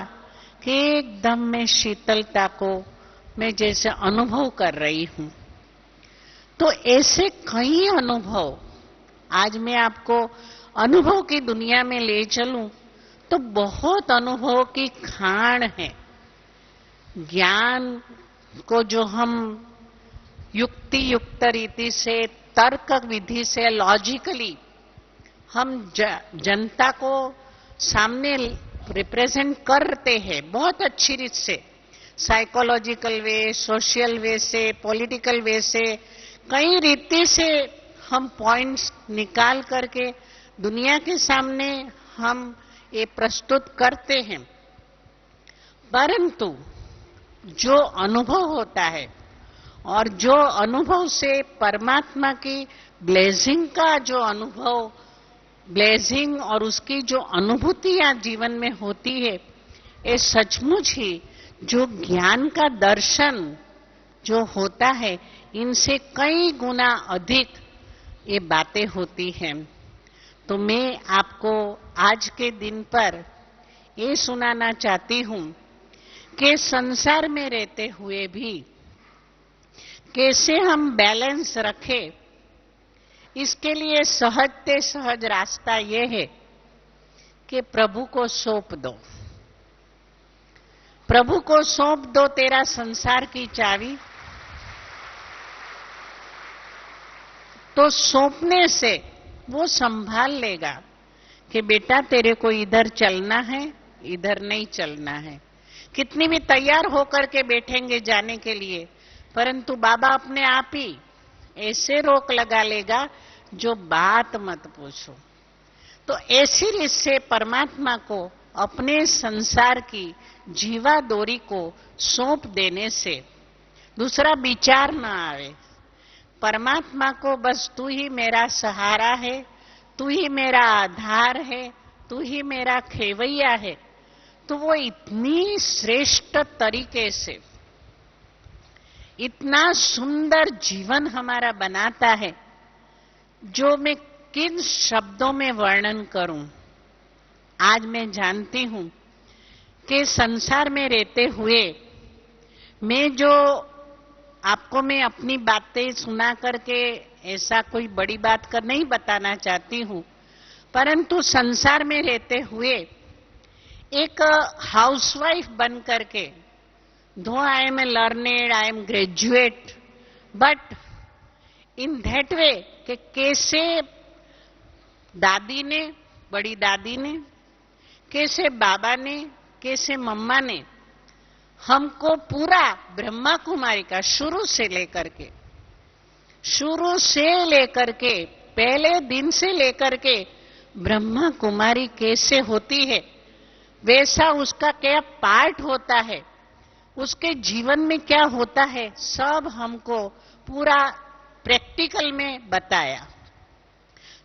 कि एकदम में शीतलता को मैं जैसे अनुभव कर रही हूं। तो ऐसे कई अनुभव आज मैं आपको अनुभव की दुनिया में ले चलूं तो बहुत अनुभव की खान है। ज्ञान को जो हम युक्ति युक्त रीति से तर्क विधि से लॉजिकली हम जनता को सामने रिप्रेजेंट करते हैं बहुत अच्छी रीत से, साइकोलॉजिकल वे, सोशल वे से, पॉलिटिकल वे से, कई रीति से हम पॉइंट्स निकाल करके दुनिया के सामने हम ये प्रस्तुत करते हैं। परंतु जो अनुभव होता है और जो अनुभव से परमात्मा की ब्लेसिंग का जो अनुभव, ब्लेसिंग और उसकी जो अनुभूतियां जीवन में होती है, ये सचमुच ही जो ज्ञान का दर्शन जो होता है, इनसे कई गुना अधिक ये बातें होती हैं। तो मैं आपको आज के दिन पर ये सुनाना चाहती हूं कि संसार में रहते हुए भी कैसे हम बैलेंस रखें, इसके लिए सहज से सहज रास्ता ये है कि प्रभु को सौंप दो। प्रभु को सौंप दो तेरा संसार की चाबी। तो सौंपने से वो संभाल लेगा कि बेटा तेरे को इधर चलना है, इधर नहीं चलना है। कितनी भी तैयार होकर के बैठेंगे जाने के लिए, परंतु बाबा अपने आप ही ऐसे रोक लगा लेगा जो बात मत पूछो। तो ऐसी रीत से परमात्मा को अपने संसार की जीवा डोरी को सौंप देने से दूसरा विचार न आवे। परमात्मा को बस तू ही मेरा सहारा है, तू ही मेरा आधार है, तू ही मेरा खेवैया है। तो वो इतनी श्रेष्ठ तरीके से इतना सुंदर जीवन हमारा बनाता है जो मैं किन शब्दों में वर्णन करूं। आज मैं जानती हूं कि संसार में रहते हुए मैं जो आपको मैं अपनी बातें सुना करके ऐसा कोई बड़ी बात कर नहीं बताना चाहती हूं, परंतु संसार में रहते हुए एक हाउसवाइफ बन करके, though I am a learned, I am graduate, but in that way कि कैसे दादी ने, बड़ी दादी ने, कैसे बाबा ने, कैसे मम्मा ने हमको पूरा ब्रह्मा कुमारी का शुरू से लेकर के पहले दिन से लेकर के ब्रह्मा कुमारी कैसे होती है, वैसा उसका क्या पार्ट होता है, उसके जीवन में क्या होता है, सब हमको पूरा प्रैक्टिकल में बताया।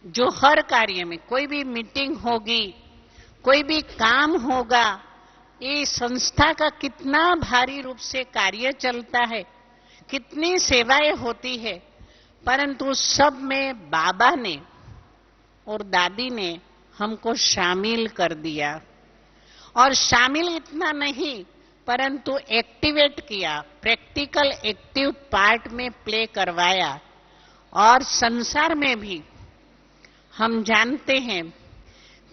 जो हर कार्य में कोई भी मीटिंग होगी, कोई भी काम होगा, ये संस्था का कितना भारी रूप से कार्य चलता है, कितनी सेवाएं होती है, परंतु सब में बाबा ने और दादी ने हमको शामिल कर दिया। और शामिल इतना नहीं परंतु एक्टिवेट किया, प्रैक्टिकल एक्टिव पार्ट में प्ले करवाया। और संसार में भी हम जानते हैं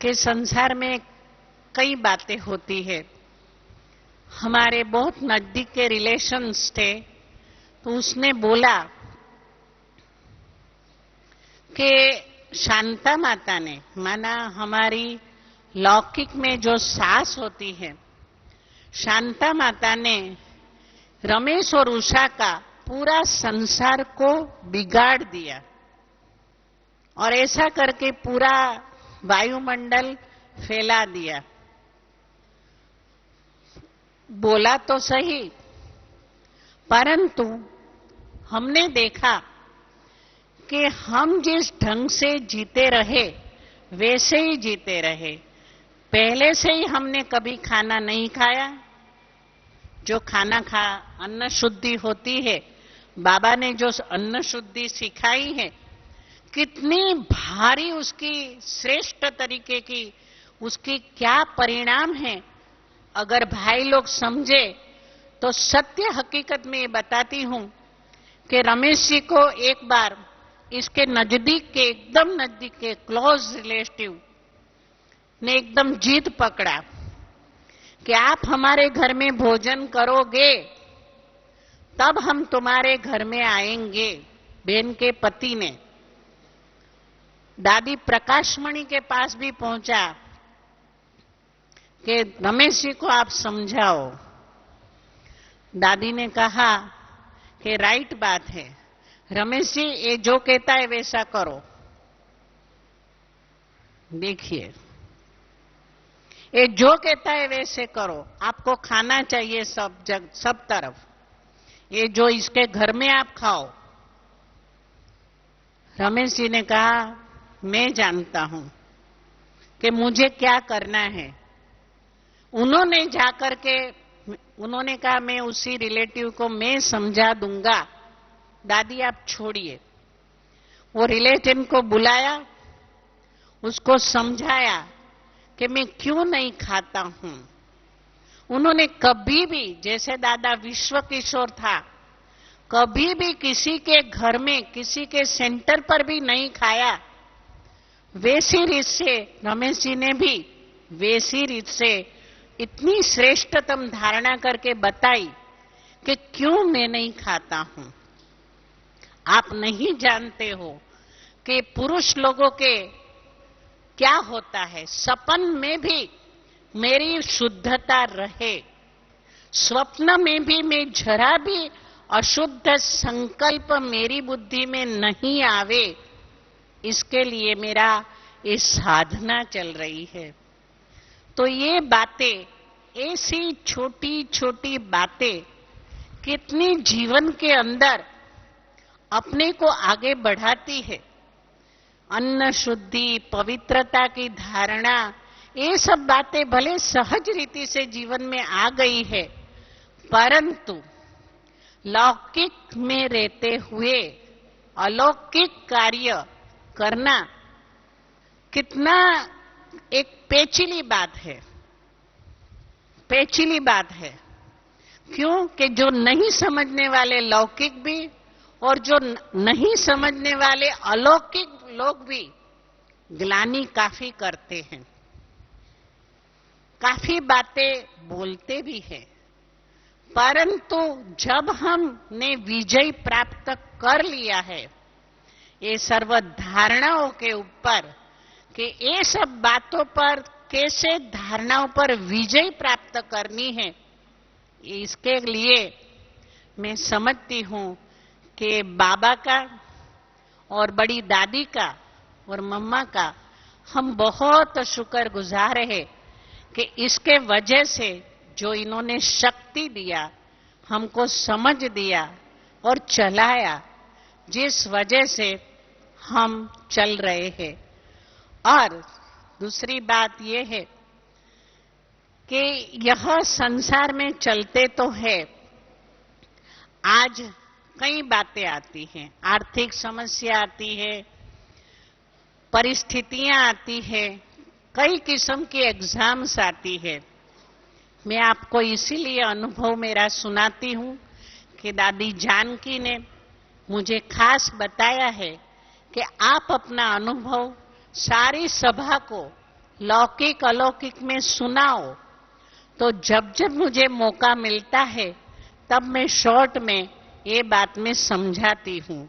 कि संसार में कई बातें होती है। हमारे बहुत नजदीक के रिलेशंस थे, तो उसने बोला कि शांता माता ने, माना हमारी लौकिक में जो सास होती है, शांता माता ने रमेश और उषा का पूरा संसार को बिगाड़ दिया और ऐसा करके पूरा वायुमंडल फैला दिया। बोला तो सही, परंतु हमने देखा कि हम जिस ढंग से जीते रहे वैसे ही जीते रहे। पहले से ही हमने कभी खाना नहीं खाया। जो खाना अन्न शुद्धि होती है, बाबा ने जो अन्न शुद्धि सिखाई है, कितनी भारी उसकी श्रेष्ठ तरीके की उसकी क्या परिणाम है, अगर भाई लोग समझे तो सत्य हकीकत में ये बताती हूं कि रमेश जी को एक बार इसके नजदीक के, एकदम नजदीक के क्लोज रिलेटिव ने एकदम जिद पकड़ा कि आप हमारे घर में भोजन करोगे तब हम तुम्हारे घर में आएंगे। बहन के पति ने दादी प्रकाशमणि के पास भी पहुंचा कि रमेश जी को आप समझाओ। दादी ने कहा कि राइट बात है रमेश जी, ये जो कहता है वैसा करो। देखिए, ये जो कहता है वैसे करो, आपको खाना चाहिए सब तरफ, ये जो इसके घर में आप खाओ। रमेश जी ने कहा मैं जानता हूं कि मुझे क्या करना है। उन्होंने जाकर के उन्होंने कहा मैं उसी रिलेटिव को मैं समझा दूंगा, दादी आप छोड़िए। वो रिलेटिव को बुलाया, उसको समझाया कि मैं क्यों नहीं खाता हूं। उन्होंने कभी भी, जैसे दादा विश्व किशोर था, कभी भी किसी के घर में, किसी के सेंटर पर भी नहीं खाया। वैसी रीत से रमेश जी ने भी वैसी रीत से इतनी श्रेष्ठतम धारणा करके बताई कि क्यों मैं नहीं खाता हूं। आप नहीं जानते हो कि पुरुष लोगों के क्या होता है। सपन में भी मेरी शुद्धता रहे, स्वप्न में भी मैं जरा भी अशुद्ध संकल्प मेरी बुद्धि में नहीं आवे, इसके लिए मेरा ये साधना चल रही है। तो ये बातें, ऐसी छोटी छोटी बातें कितनी जीवन के अंदर अपने को आगे बढ़ाती है। अन्न शुद्धि, पवित्रता की धारणा, ये सब बातें भले सहज रीति से जीवन में आ गई है, परंतु लौकिक में रहते हुए अलौकिक कार्य करना कितना एक पेचीली बात है, पेचीली बात है। क्यों कि जो नहीं समझने वाले लौकिक भी और जो नहीं समझने वाले अलौकिक लोग भी ग्लानि काफी करते हैं, काफी बातें बोलते भी हैं, परंतु जब हमने विजय प्राप्त कर लिया है ये सर्व धारणाओं के ऊपर कि ये सब बातों पर कैसे धारणाओं पर विजय प्राप्त करनी है, इसके लिए मैं समझती हूं कि बाबा का और बड़ी दादी का और मम्मा का हम बहुत शुक्रगुजार है कि इसके वजह से जो इन्होंने शक्ति दिया, हमको समझ दिया और चलाया, जिस वजह से हम चल रहे हैं। और दूसरी बात यह है कि यह संसार में चलते तो है, आज कई बातें आती हैं, आर्थिक समस्या आती है, परिस्थितियां आती है, कई किस्म की एग्जाम्स आती है। मैं आपको इसीलिए अनुभव मेरा सुनाती हूं कि दादी जानकी ने मुझे खास बताया है कि आप अपना अनुभव सारी सभा को लौकिक अलौकिक में सुनाओ। तो जब जब मुझे मौका मिलता है तब मैं शॉर्ट में ये बात में समझाती हूं।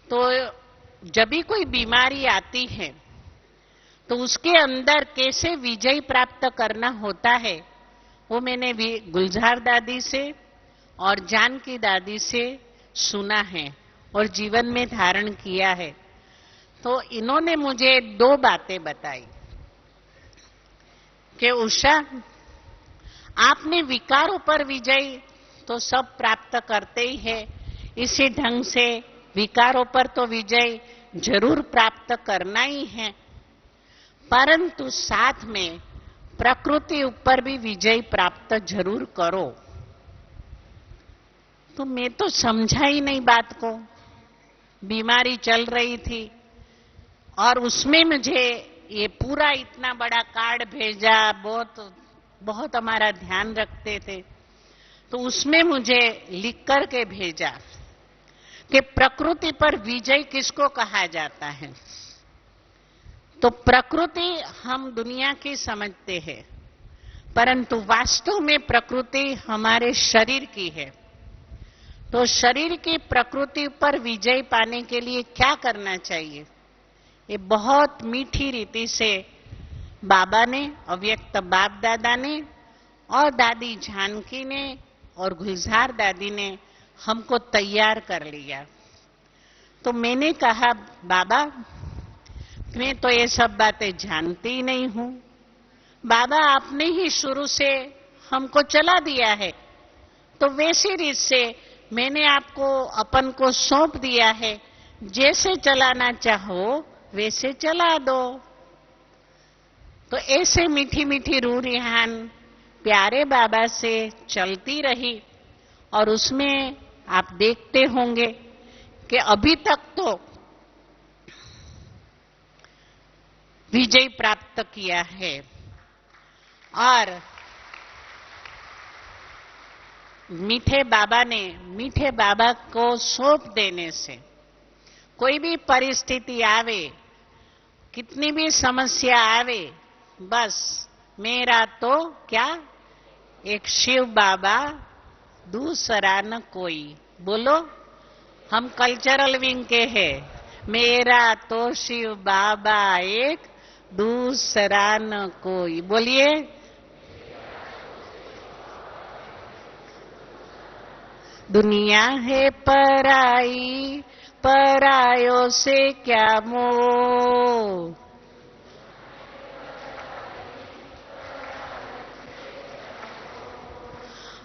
तो जब भी कोई बीमारी आती है तो उसके अंदर कैसे विजय प्राप्त करना होता है वो मैंने गुलजार दादी से और जानकी दादी से सुना है और जीवन में धारण किया है। तो इन्होंने मुझे दो बातें बताई कि उषा, आपने विकारों पर विजय तो सब प्राप्त करते ही है, इसी ढंग से विकारों पर तो विजय जरूर प्राप्त करना ही है, परंतु साथ में प्रकृति ऊपर भी विजय प्राप्त जरूर करो। तो मैं तो समझा ही नहीं बात को। बीमारी चल रही थी और उसमें मुझे ये पूरा इतना बड़ा कार्ड भेजा, बहुत बहुत हमारा ध्यान रखते थे। तो उसमें मुझे लिख कर के भेजा कि प्रकृति पर विजय किसको कहा जाता है। तो प्रकृति हम दुनिया की समझते हैं, परंतु वास्तव में प्रकृति हमारे शरीर की है। तो शरीर की प्रकृति पर विजय पाने के लिए क्या करना चाहिए, ये बहुत मीठी रीति से बाबा ने, अव्यक्त बाप दादा ने और दादी जानकी ने और गुलजार दादी ने हमको तैयार कर लिया। तो मैंने कहा, बाबा मैं तो ये सब बातें जानती ही नहीं हूं। बाबा आपने ही शुरू से हमको चला दिया है, तो वैसी रीत से मैंने आपको अपन को सौंप दिया है, जैसे चलाना चाहो वैसे चला दो। तो ऐसे मीठी मीठी रूह रिहान प्यारे बाबा से चलती रही और उसमें आप देखते होंगे कि अभी तक तो विजय प्राप्त किया है। और मीठे बाबा को सौंप देने से कोई भी परिस्थिति आवे, कितनी भी समस्या आवे, बस मेरा तो क्या एक शिव बाबा, दूसरा न कोई। बोलो, हम कल्चरल विंग के हैं। मेरा तो शिव बाबा एक, दूसरा न कोई। बोलिए, दुनिया है पराई, परायों से क्या मोह।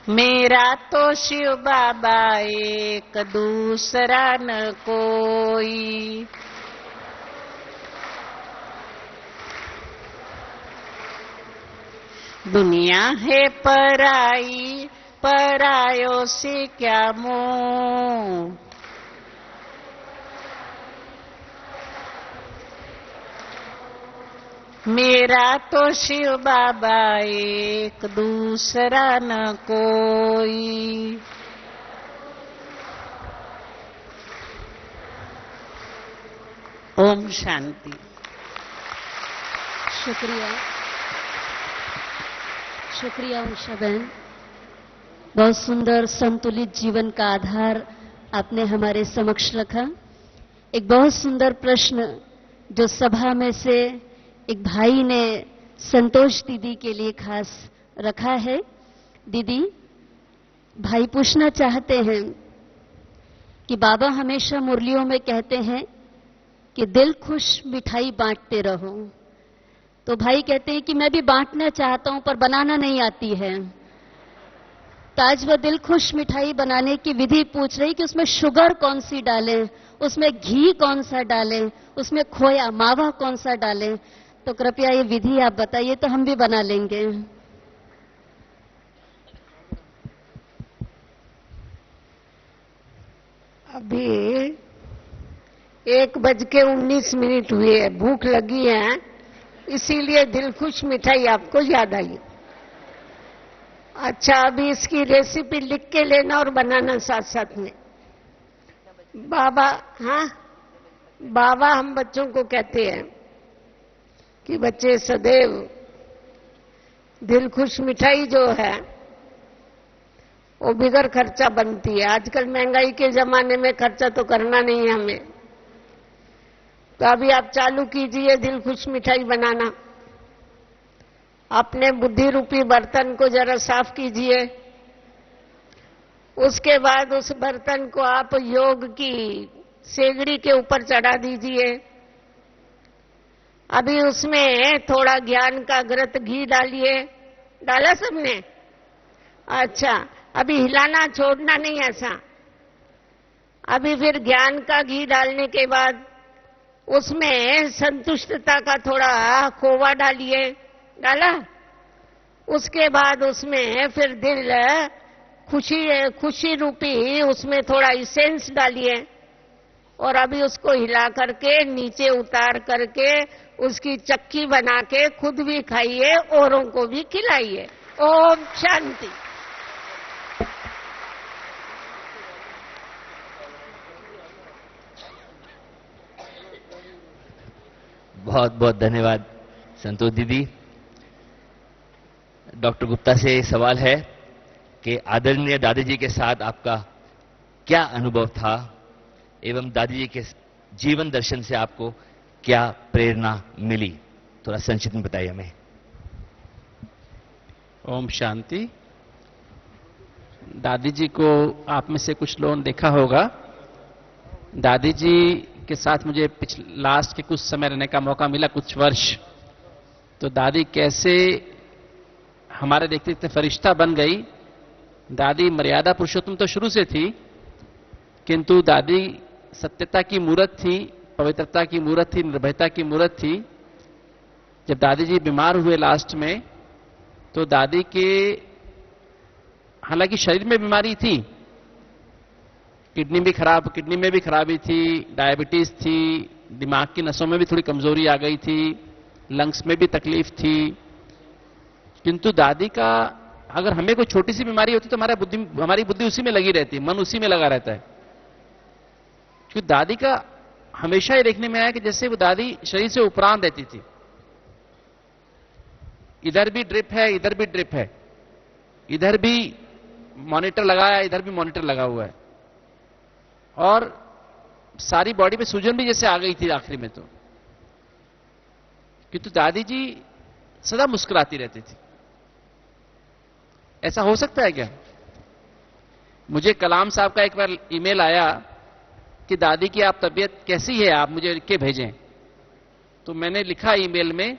मेरा तो शिव बाबा एक, दूसरा न कोई। दुनिया है पराई, परायों से क्या मोह। मेरा तो शिव बाबा एक, दूसरा न कोई। ओम शांति। शुक्रिया, शुक्रिया उषा बहन। बहुत सुंदर संतुलित जीवन का आधार आपने हमारे समक्ष रखा। एक बहुत सुंदर प्रश्न जो सभा में से एक भाई ने संतोष दीदी के लिए खास रखा है। दीदी, भाई पूछना चाहते हैं कि बाबा हमेशा मुरलियों में कहते हैं कि दिल खुश मिठाई बांटते रहो। तो भाई कहते हैं कि मैं भी बांटना चाहता हूं पर बनाना नहीं आती है। तो आज वह दिल खुश मिठाई बनाने की विधि पूछ रही कि उसमें शुगर कौन सी डालें, उसमें घी कौन सा डालें, उसमें खोया मावा कौन सा डालें। तो कृपया ये विधि आप बताइए तो हम भी बना लेंगे। अभी 1:19 हुए, भूख लगी है, इसीलिए दिल खुश मिठाई आपको याद आई। अच्छा, अभी इसकी रेसिपी लिख के लेना और बनाना साथ साथ में। बाबा, हाँ, बाबा हम बच्चों को कहते हैं कि बच्चे सदैव दिल खुश मिठाई जो है वो बिगर खर्चा बनती है। आजकल महंगाई के जमाने में खर्चा तो करना नहीं है हमें। तो अभी आप चालू कीजिए दिल खुश मिठाई बनाना। अपने बुद्धि रूपी बर्तन को जरा साफ कीजिए। उसके बाद उस बर्तन को आप योग की सेगड़ी के ऊपर चढ़ा दीजिए। अभी उसमें थोड़ा ज्ञान का घृत घी डालिए। डाला सबने? अच्छा, अभी हिलाना छोड़ना नहीं ऐसा। अभी फिर ज्ञान का घी डालने के बाद उसमें संतुष्टता का थोड़ा खोवा डालिए। डाला? उसके बाद उसमें फिर दिल खुशी रूपी उसमें थोड़ा इसेंस डालिए और अभी उसको हिला करके नीचे उतार करके उसकी चक्की बना के खुद भी खाइए, औरों को भी खिलाइए। ओम शांति। बहुत बहुत धन्यवाद संतोष दीदी। डॉक्टर गुप्ता से सवाल है कि आदरणीय दादी जी के साथ आपका क्या अनुभव था एवं दादी जी के जीवन दर्शन से आपको क्या प्रेरणा मिली, थोड़ा संक्षिप्त में बताइए हमें। ओम शांति। दादी जी को आप में से कुछ लोगों ने देखा होगा। दादी जी के साथ मुझे लास्ट के कुछ समय रहने का मौका मिला, कुछ वर्ष। तो दादी कैसे हमारे देखते देखते फरिश्ता बन गई। दादी मर्यादा पुरुषोत्तम तो शुरू से थी, किंतु दादी सत्यता की मूरत थी, पवित्रता की मूरत थी, निर्भयता की मूरत थी। जब दादी जी बीमार हुए लास्ट में, तो दादी के हालांकि शरीर में बीमारी थी, किडनी में भी खराबी थी, डायबिटीज थी, दिमाग की नसों में भी थोड़ी कमजोरी आ गई थी, लंग्स में भी तकलीफ थी। किंतु दादी का अगर हमें कोई छोटी सी बीमारी होती तो हमारी बुद्धि उसी में लगी रहती, मन उसी में लगा रहता है। क्योंकि दादी का हमेशा ये देखने में आया कि जैसे वो दादी शरीर से उपरांत रहती थी। इधर भी ड्रिप है, इधर भी ड्रिप है, इधर भी मॉनिटर लगाया, इधर भी मॉनिटर लगा हुआ है, और सारी बॉडी पे सूजन भी जैसे आ गई थी आखिरी में। तो किंतु दादी जी सदा मुस्कुराती रहती थी। ऐसा हो सकता है क्या? मुझे कलाम साहब का एक बार ईमेल आया कि दादी की आप तबीयत कैसी है, आप मुझे लिख के भेजें। तो मैंने लिखा ईमेल में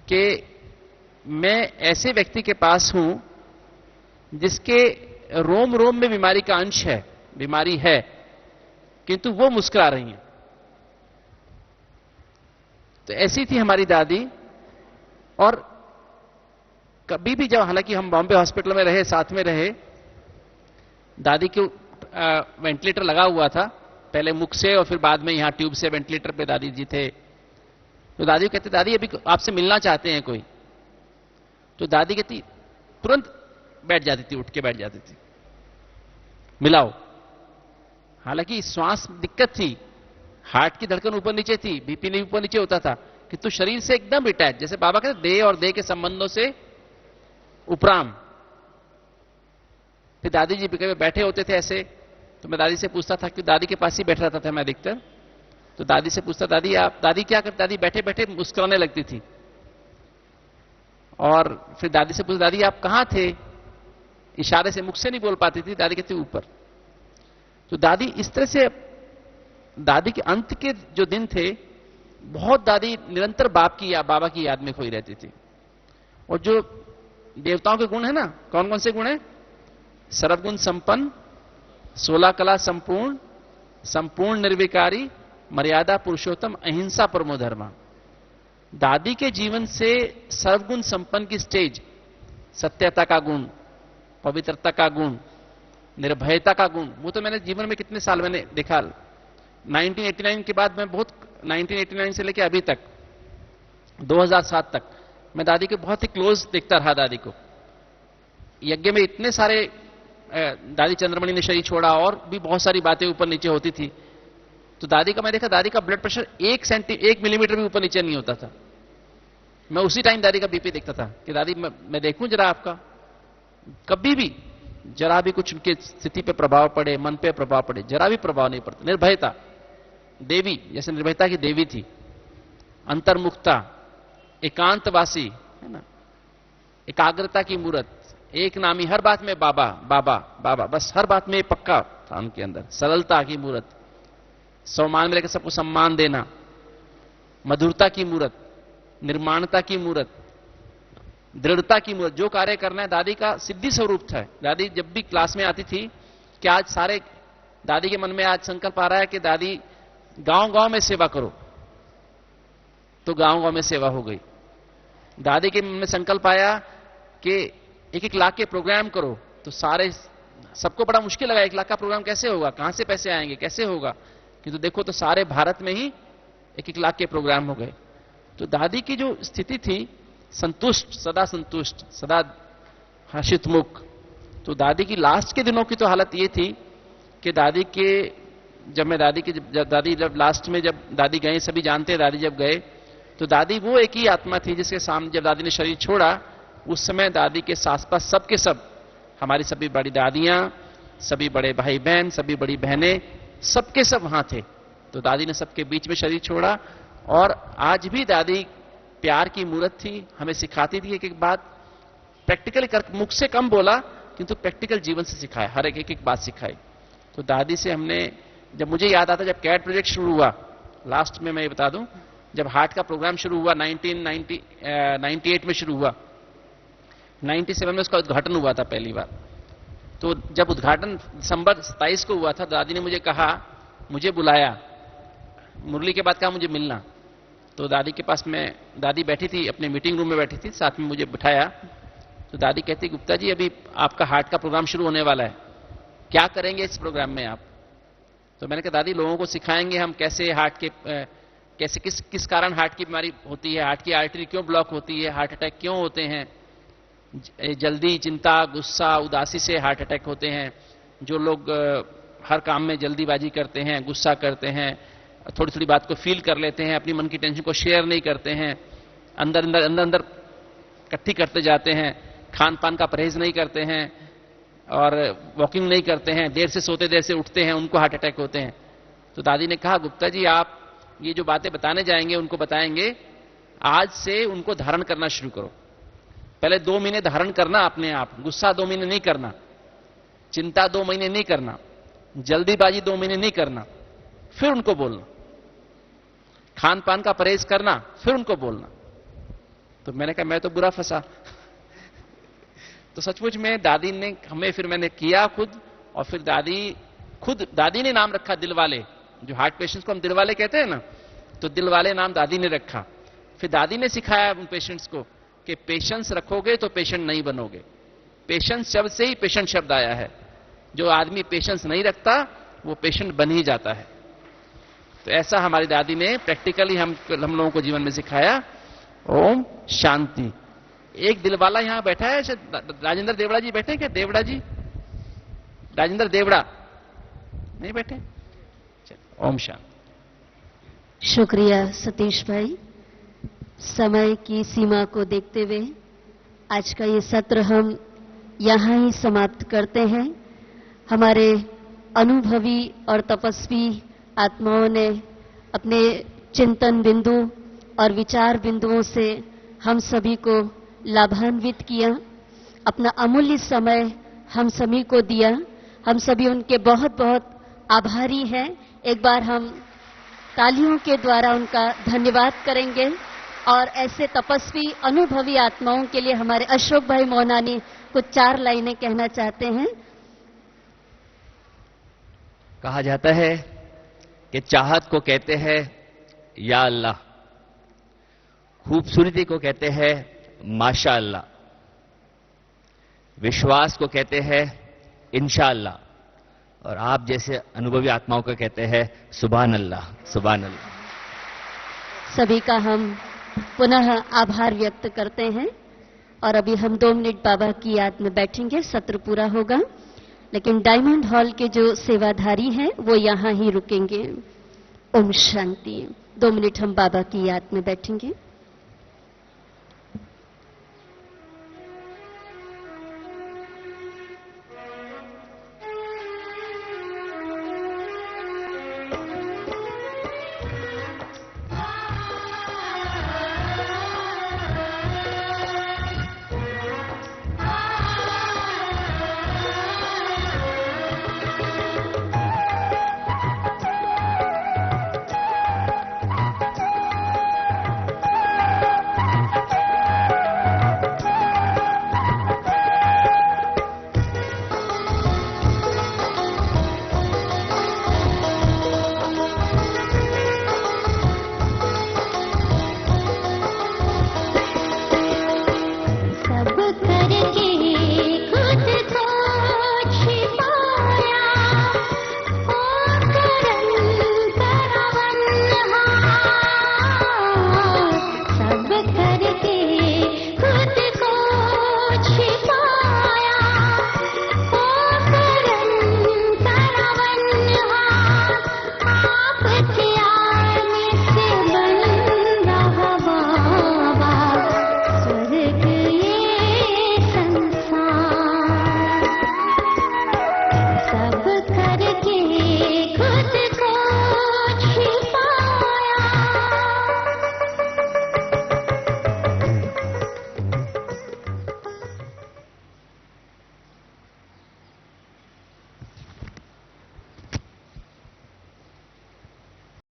कि मैं ऐसे व्यक्ति के पास हूं जिसके रोम रोम में बीमारी का अंश है, बीमारी है, किंतु वो मुस्कुरा रही हैं। तो ऐसी थी हमारी दादी। और कभी भी जब, हालांकि हम बॉम्बे हॉस्पिटल में रहे, साथ में रहे, दादी को वेंटिलेटर लगा हुआ था, पहले मुख से और फिर बाद में यहां ट्यूब से वेंटिलेटर पे दादी जी थे। तो दादी कहते, दादी अभी आपसे मिलना चाहते हैं कोई। तो दादी कहती, तुरंत बैठ जाती थी, उठ के बैठ जाती थी, मिलाओ। हालांकि श्वास दिक्कत थी, हार्ट की धड़कन ऊपर नीचे थी, बीपी नहीं ऊपर नीचे होता था, किंतु शरीर से एकदम अटैच, जैसे बाबा कहते देह और देह के संबंधों से उपराम। फिर दादी जी कभी बैठे होते थे ऐसे, तो मैं दादी से पूछता था, कि दादी के पास ही बैठ रहता था मैं अधिकतर। तो दादी से पूछता, दादी क्या करती? दादी बैठे बैठे मुस्कुराने लगती थी। और फिर दादी से पूछता, दादी आप कहां थे? इशारे से, मुख से नहीं बोल पाती थी। दादी कहती ऊपर। तो दादी इस तरह से, दादी के अंत के जो दिन थे, बहुत दादी निरंतर बाबा की याद में खोई रहती थी। और जो देवताओं के गुण है ना, कौन कौन से गुण है? सर्वगुण संपन्न, 16 कला संपूर्ण, संपूर्ण निर्विकारी, मर्यादा पुरुषोत्तम, अहिंसा परमो धर्मा। दादी के जीवन से सर्वगुण संपन्न की स्टेज, सत्यता का गुण, पवित्रता का गुण, निर्भयता का गुण, वो तो मैंने जीवन में कितने साल मैंने देखा। 1989 के बाद मैं बहुत, 1989 से लेकर अभी तक 2007 तक मैं दादी के बहुत ही क्लोज देखता रहा। दादी को यज्ञ में इतने सारे, दादी चंद्रमणि ने शरीर छोड़ा, और भी बहुत सारी बातें ऊपर नीचे होती थी। तो दादी का मैं देखा, दादी का ब्लड प्रेशर 1 मिलीमीटर भी ऊपर नीचे नहीं होता था। मैं उसी टाइम दादी का बीपी देखता था कि दादी मैं देखूं जरा आपका, कभी भी जरा भी कुछ उनकी स्थिति पे प्रभाव पड़े, मन पे प्रभाव पड़े, जरा भी प्रभाव नहीं पड़ता। निर्भयता, देवी जैसे निर्भयता की देवी थी, अंतर्मुखता, एकांतवासी है ना, एकाग्रता की मूर्त, एक नामी, हर बात में बाबा बाबा बाबा, बस हर बात में पक्का था उनके अंदर। सरलता की मूर्त, सम्मान में लेकर सबको सम्मान देना, मधुरता की मूर्त, निर्माणता की मूर्त, दृढ़ता की मूर्त। जो कार्य करना है, दादी का सिद्धि स्वरूप था। दादी जब भी क्लास में आती थी कि आज सारे, दादी के मन में आज संकल्प आ रहा है कि दादी गांव गांव में सेवा करो, तो गांव गांव में सेवा हो गई। दादी के मन में संकल्प आया कि 1-1 लाख के प्रोग्राम करो, तो सारे, सबको बड़ा मुश्किल लगा, 1 लाख का प्रोग्राम कैसे होगा, कहां से पैसे आएंगे, कैसे होगा। तो देखो तो सारे भारत में ही 1-1 लाख के प्रोग्राम हो गए। तो दादी की जो स्थिति थी, संतुष्ट, सदा हर्षित मुख। तो दादी की लास्ट के दिनों की तो हालत ये थी कि दादी के जब लास्ट में जब दादी गए, सभी जानते हैं दादी जब गए, तो दादी वो एक ही आत्मा थी जिसके सामने जब दादी ने शरीर छोड़ा, उस समय दादी के आसपास सबके सब, हमारी सभी बड़ी दादियां, सभी बड़े भाई बहन, सभी बड़ी बहनें, सबके सब वहां थे। तो दादी ने सबके बीच में शरीर छोड़ा। और आज भी दादी प्यार की मूर्त थी, हमें सिखाती थी एक बात, प्रैक्टिकली मुख से कम बोला किंतु प्रैक्टिकल जीवन से सिखाया, हर एक बात सिखाई। तो दादी से हमने, जब मुझे याद आता जब कैट प्रोजेक्ट शुरू हुआ, लास्ट में मैं ये बता दूं, जब हार्ट का प्रोग्राम शुरू हुआ 1998 में शुरू हुआ, 97 में उसका उद्घाटन हुआ था पहली बार। तो जब उद्घाटन दिसंबर 27 को हुआ था, दादी ने मुझे कहा, मुझे बुलाया, मुरली के बाद कहा मुझे मिलना। तो दादी के पास दादी बैठी थी, अपने मीटिंग रूम में बैठी थी, साथ में मुझे बिठाया। तो दादी कहती, गुप्ता जी अभी आपका हार्ट का प्रोग्राम शुरू होने वाला है, क्या करेंगे इस प्रोग्राम में आप? तो मैंने कहा दादी लोगों को सिखाएंगे हम कैसे हार्ट के कैसे किस कारण हार्ट की बीमारी होती है, हार्ट की आर्टरी क्यों ब्लॉक होती है, हार्ट अटैक क्यों होते हैं, जल्दी चिंता, गुस्सा, उदासी से हार्ट अटैक होते हैं, जो लोग हर काम में जल्दीबाजी करते हैं, गुस्सा करते हैं, थोड़ी थोड़ी बात को फील कर लेते हैं, अपनी मन की टेंशन को शेयर नहीं करते हैं, अंदर इकट्ठी करते जाते हैं, खान पान का परहेज नहीं करते हैं और वॉकिंग नहीं करते हैं, देर से सोते देर से उठते हैं, उनको हार्ट अटैक होते हैं। तो दादी ने कहा, गुप्ता जी आप ये जो बातें बताने जाएंगे उनको बताएंगे, आज से उनको धारण करना शुरू करो। पहले 2 महीने धारण करना अपने आप, गुस्सा 2 महीने नहीं करना, चिंता 2 महीने नहीं करना, जल्दीबाजी 2 महीने नहीं करना, फिर उनको बोलना, खान पान का परहेज करना, फिर उनको बोलना। तो मैंने कहा मैं तो बुरा फंसा। तो सचमुच में दादी ने हमें, फिर मैंने किया खुद, और फिर दादी ने नाम रखा दिलवाले, जो हार्ट पेशेंट्स को हम दिलवाले कहते हैं ना, तो दिलवाले नाम दादी ने रखा। फिर दादी ने सिखाया उन पेशेंट्स को कि पेशेंस रखोगे तो पेशेंट नहीं बनोगे। पेशेंस शब्द से ही पेशेंट शब्द आया है, जो आदमी पेशेंस नहीं रखता वो पेशेंट बन ही जाता है। तो ऐसा हमारी दादी ने प्रैक्टिकली हम लोगों को जीवन में सिखाया। ओम शांति। एक दिलवाला यहां बैठा है, राजेंद्र देवड़ा जी बैठे क्या? देवड़ा जी, राजेंद्र देवड़ा नहीं बैठे? ओम शांति। शुक्रिया सतीश भाई। समय की सीमा को देखते हुए आज का ये सत्र हम यहां ही समाप्त करते हैं। हमारे अनुभवी और तपस्वी आत्माओं ने अपने चिंतन बिंदु और विचार बिंदुओं से हम सभी को लाभान्वित किया, अपना अमूल्य समय हम सभी को दिया। हम सभी उनके बहुत बहुत आभारी हैं। एक बार हम तालियों के द्वारा उनका धन्यवाद करेंगे। और ऐसे तपस्वी अनुभवी आत्माओं के लिए हमारे अशोक भाई मोहनानी कुछ 4 लाइनें कहना चाहते हैं। कहा जाता है कि चाहत को कहते हैं या अल्लाह, खूबसूरती को कहते हैं माशा अल्लाह, विश्वास को कहते हैं इंशाअल्लाह, और आप जैसे अनुभवी आत्माओं को कहते हैं सुभान अल्लाह, सुभान अल्लाह। सभी का हम पुनः आभार व्यक्त करते हैं। और अभी हम 2 मिनट बाबा की याद में बैठेंगे, सत्र पूरा होगा, लेकिन डायमंड हॉल के जो सेवाधारी हैं वो यहां ही रुकेंगे। ओम शांति। 2 मिनट हम बाबा की याद में बैठेंगे।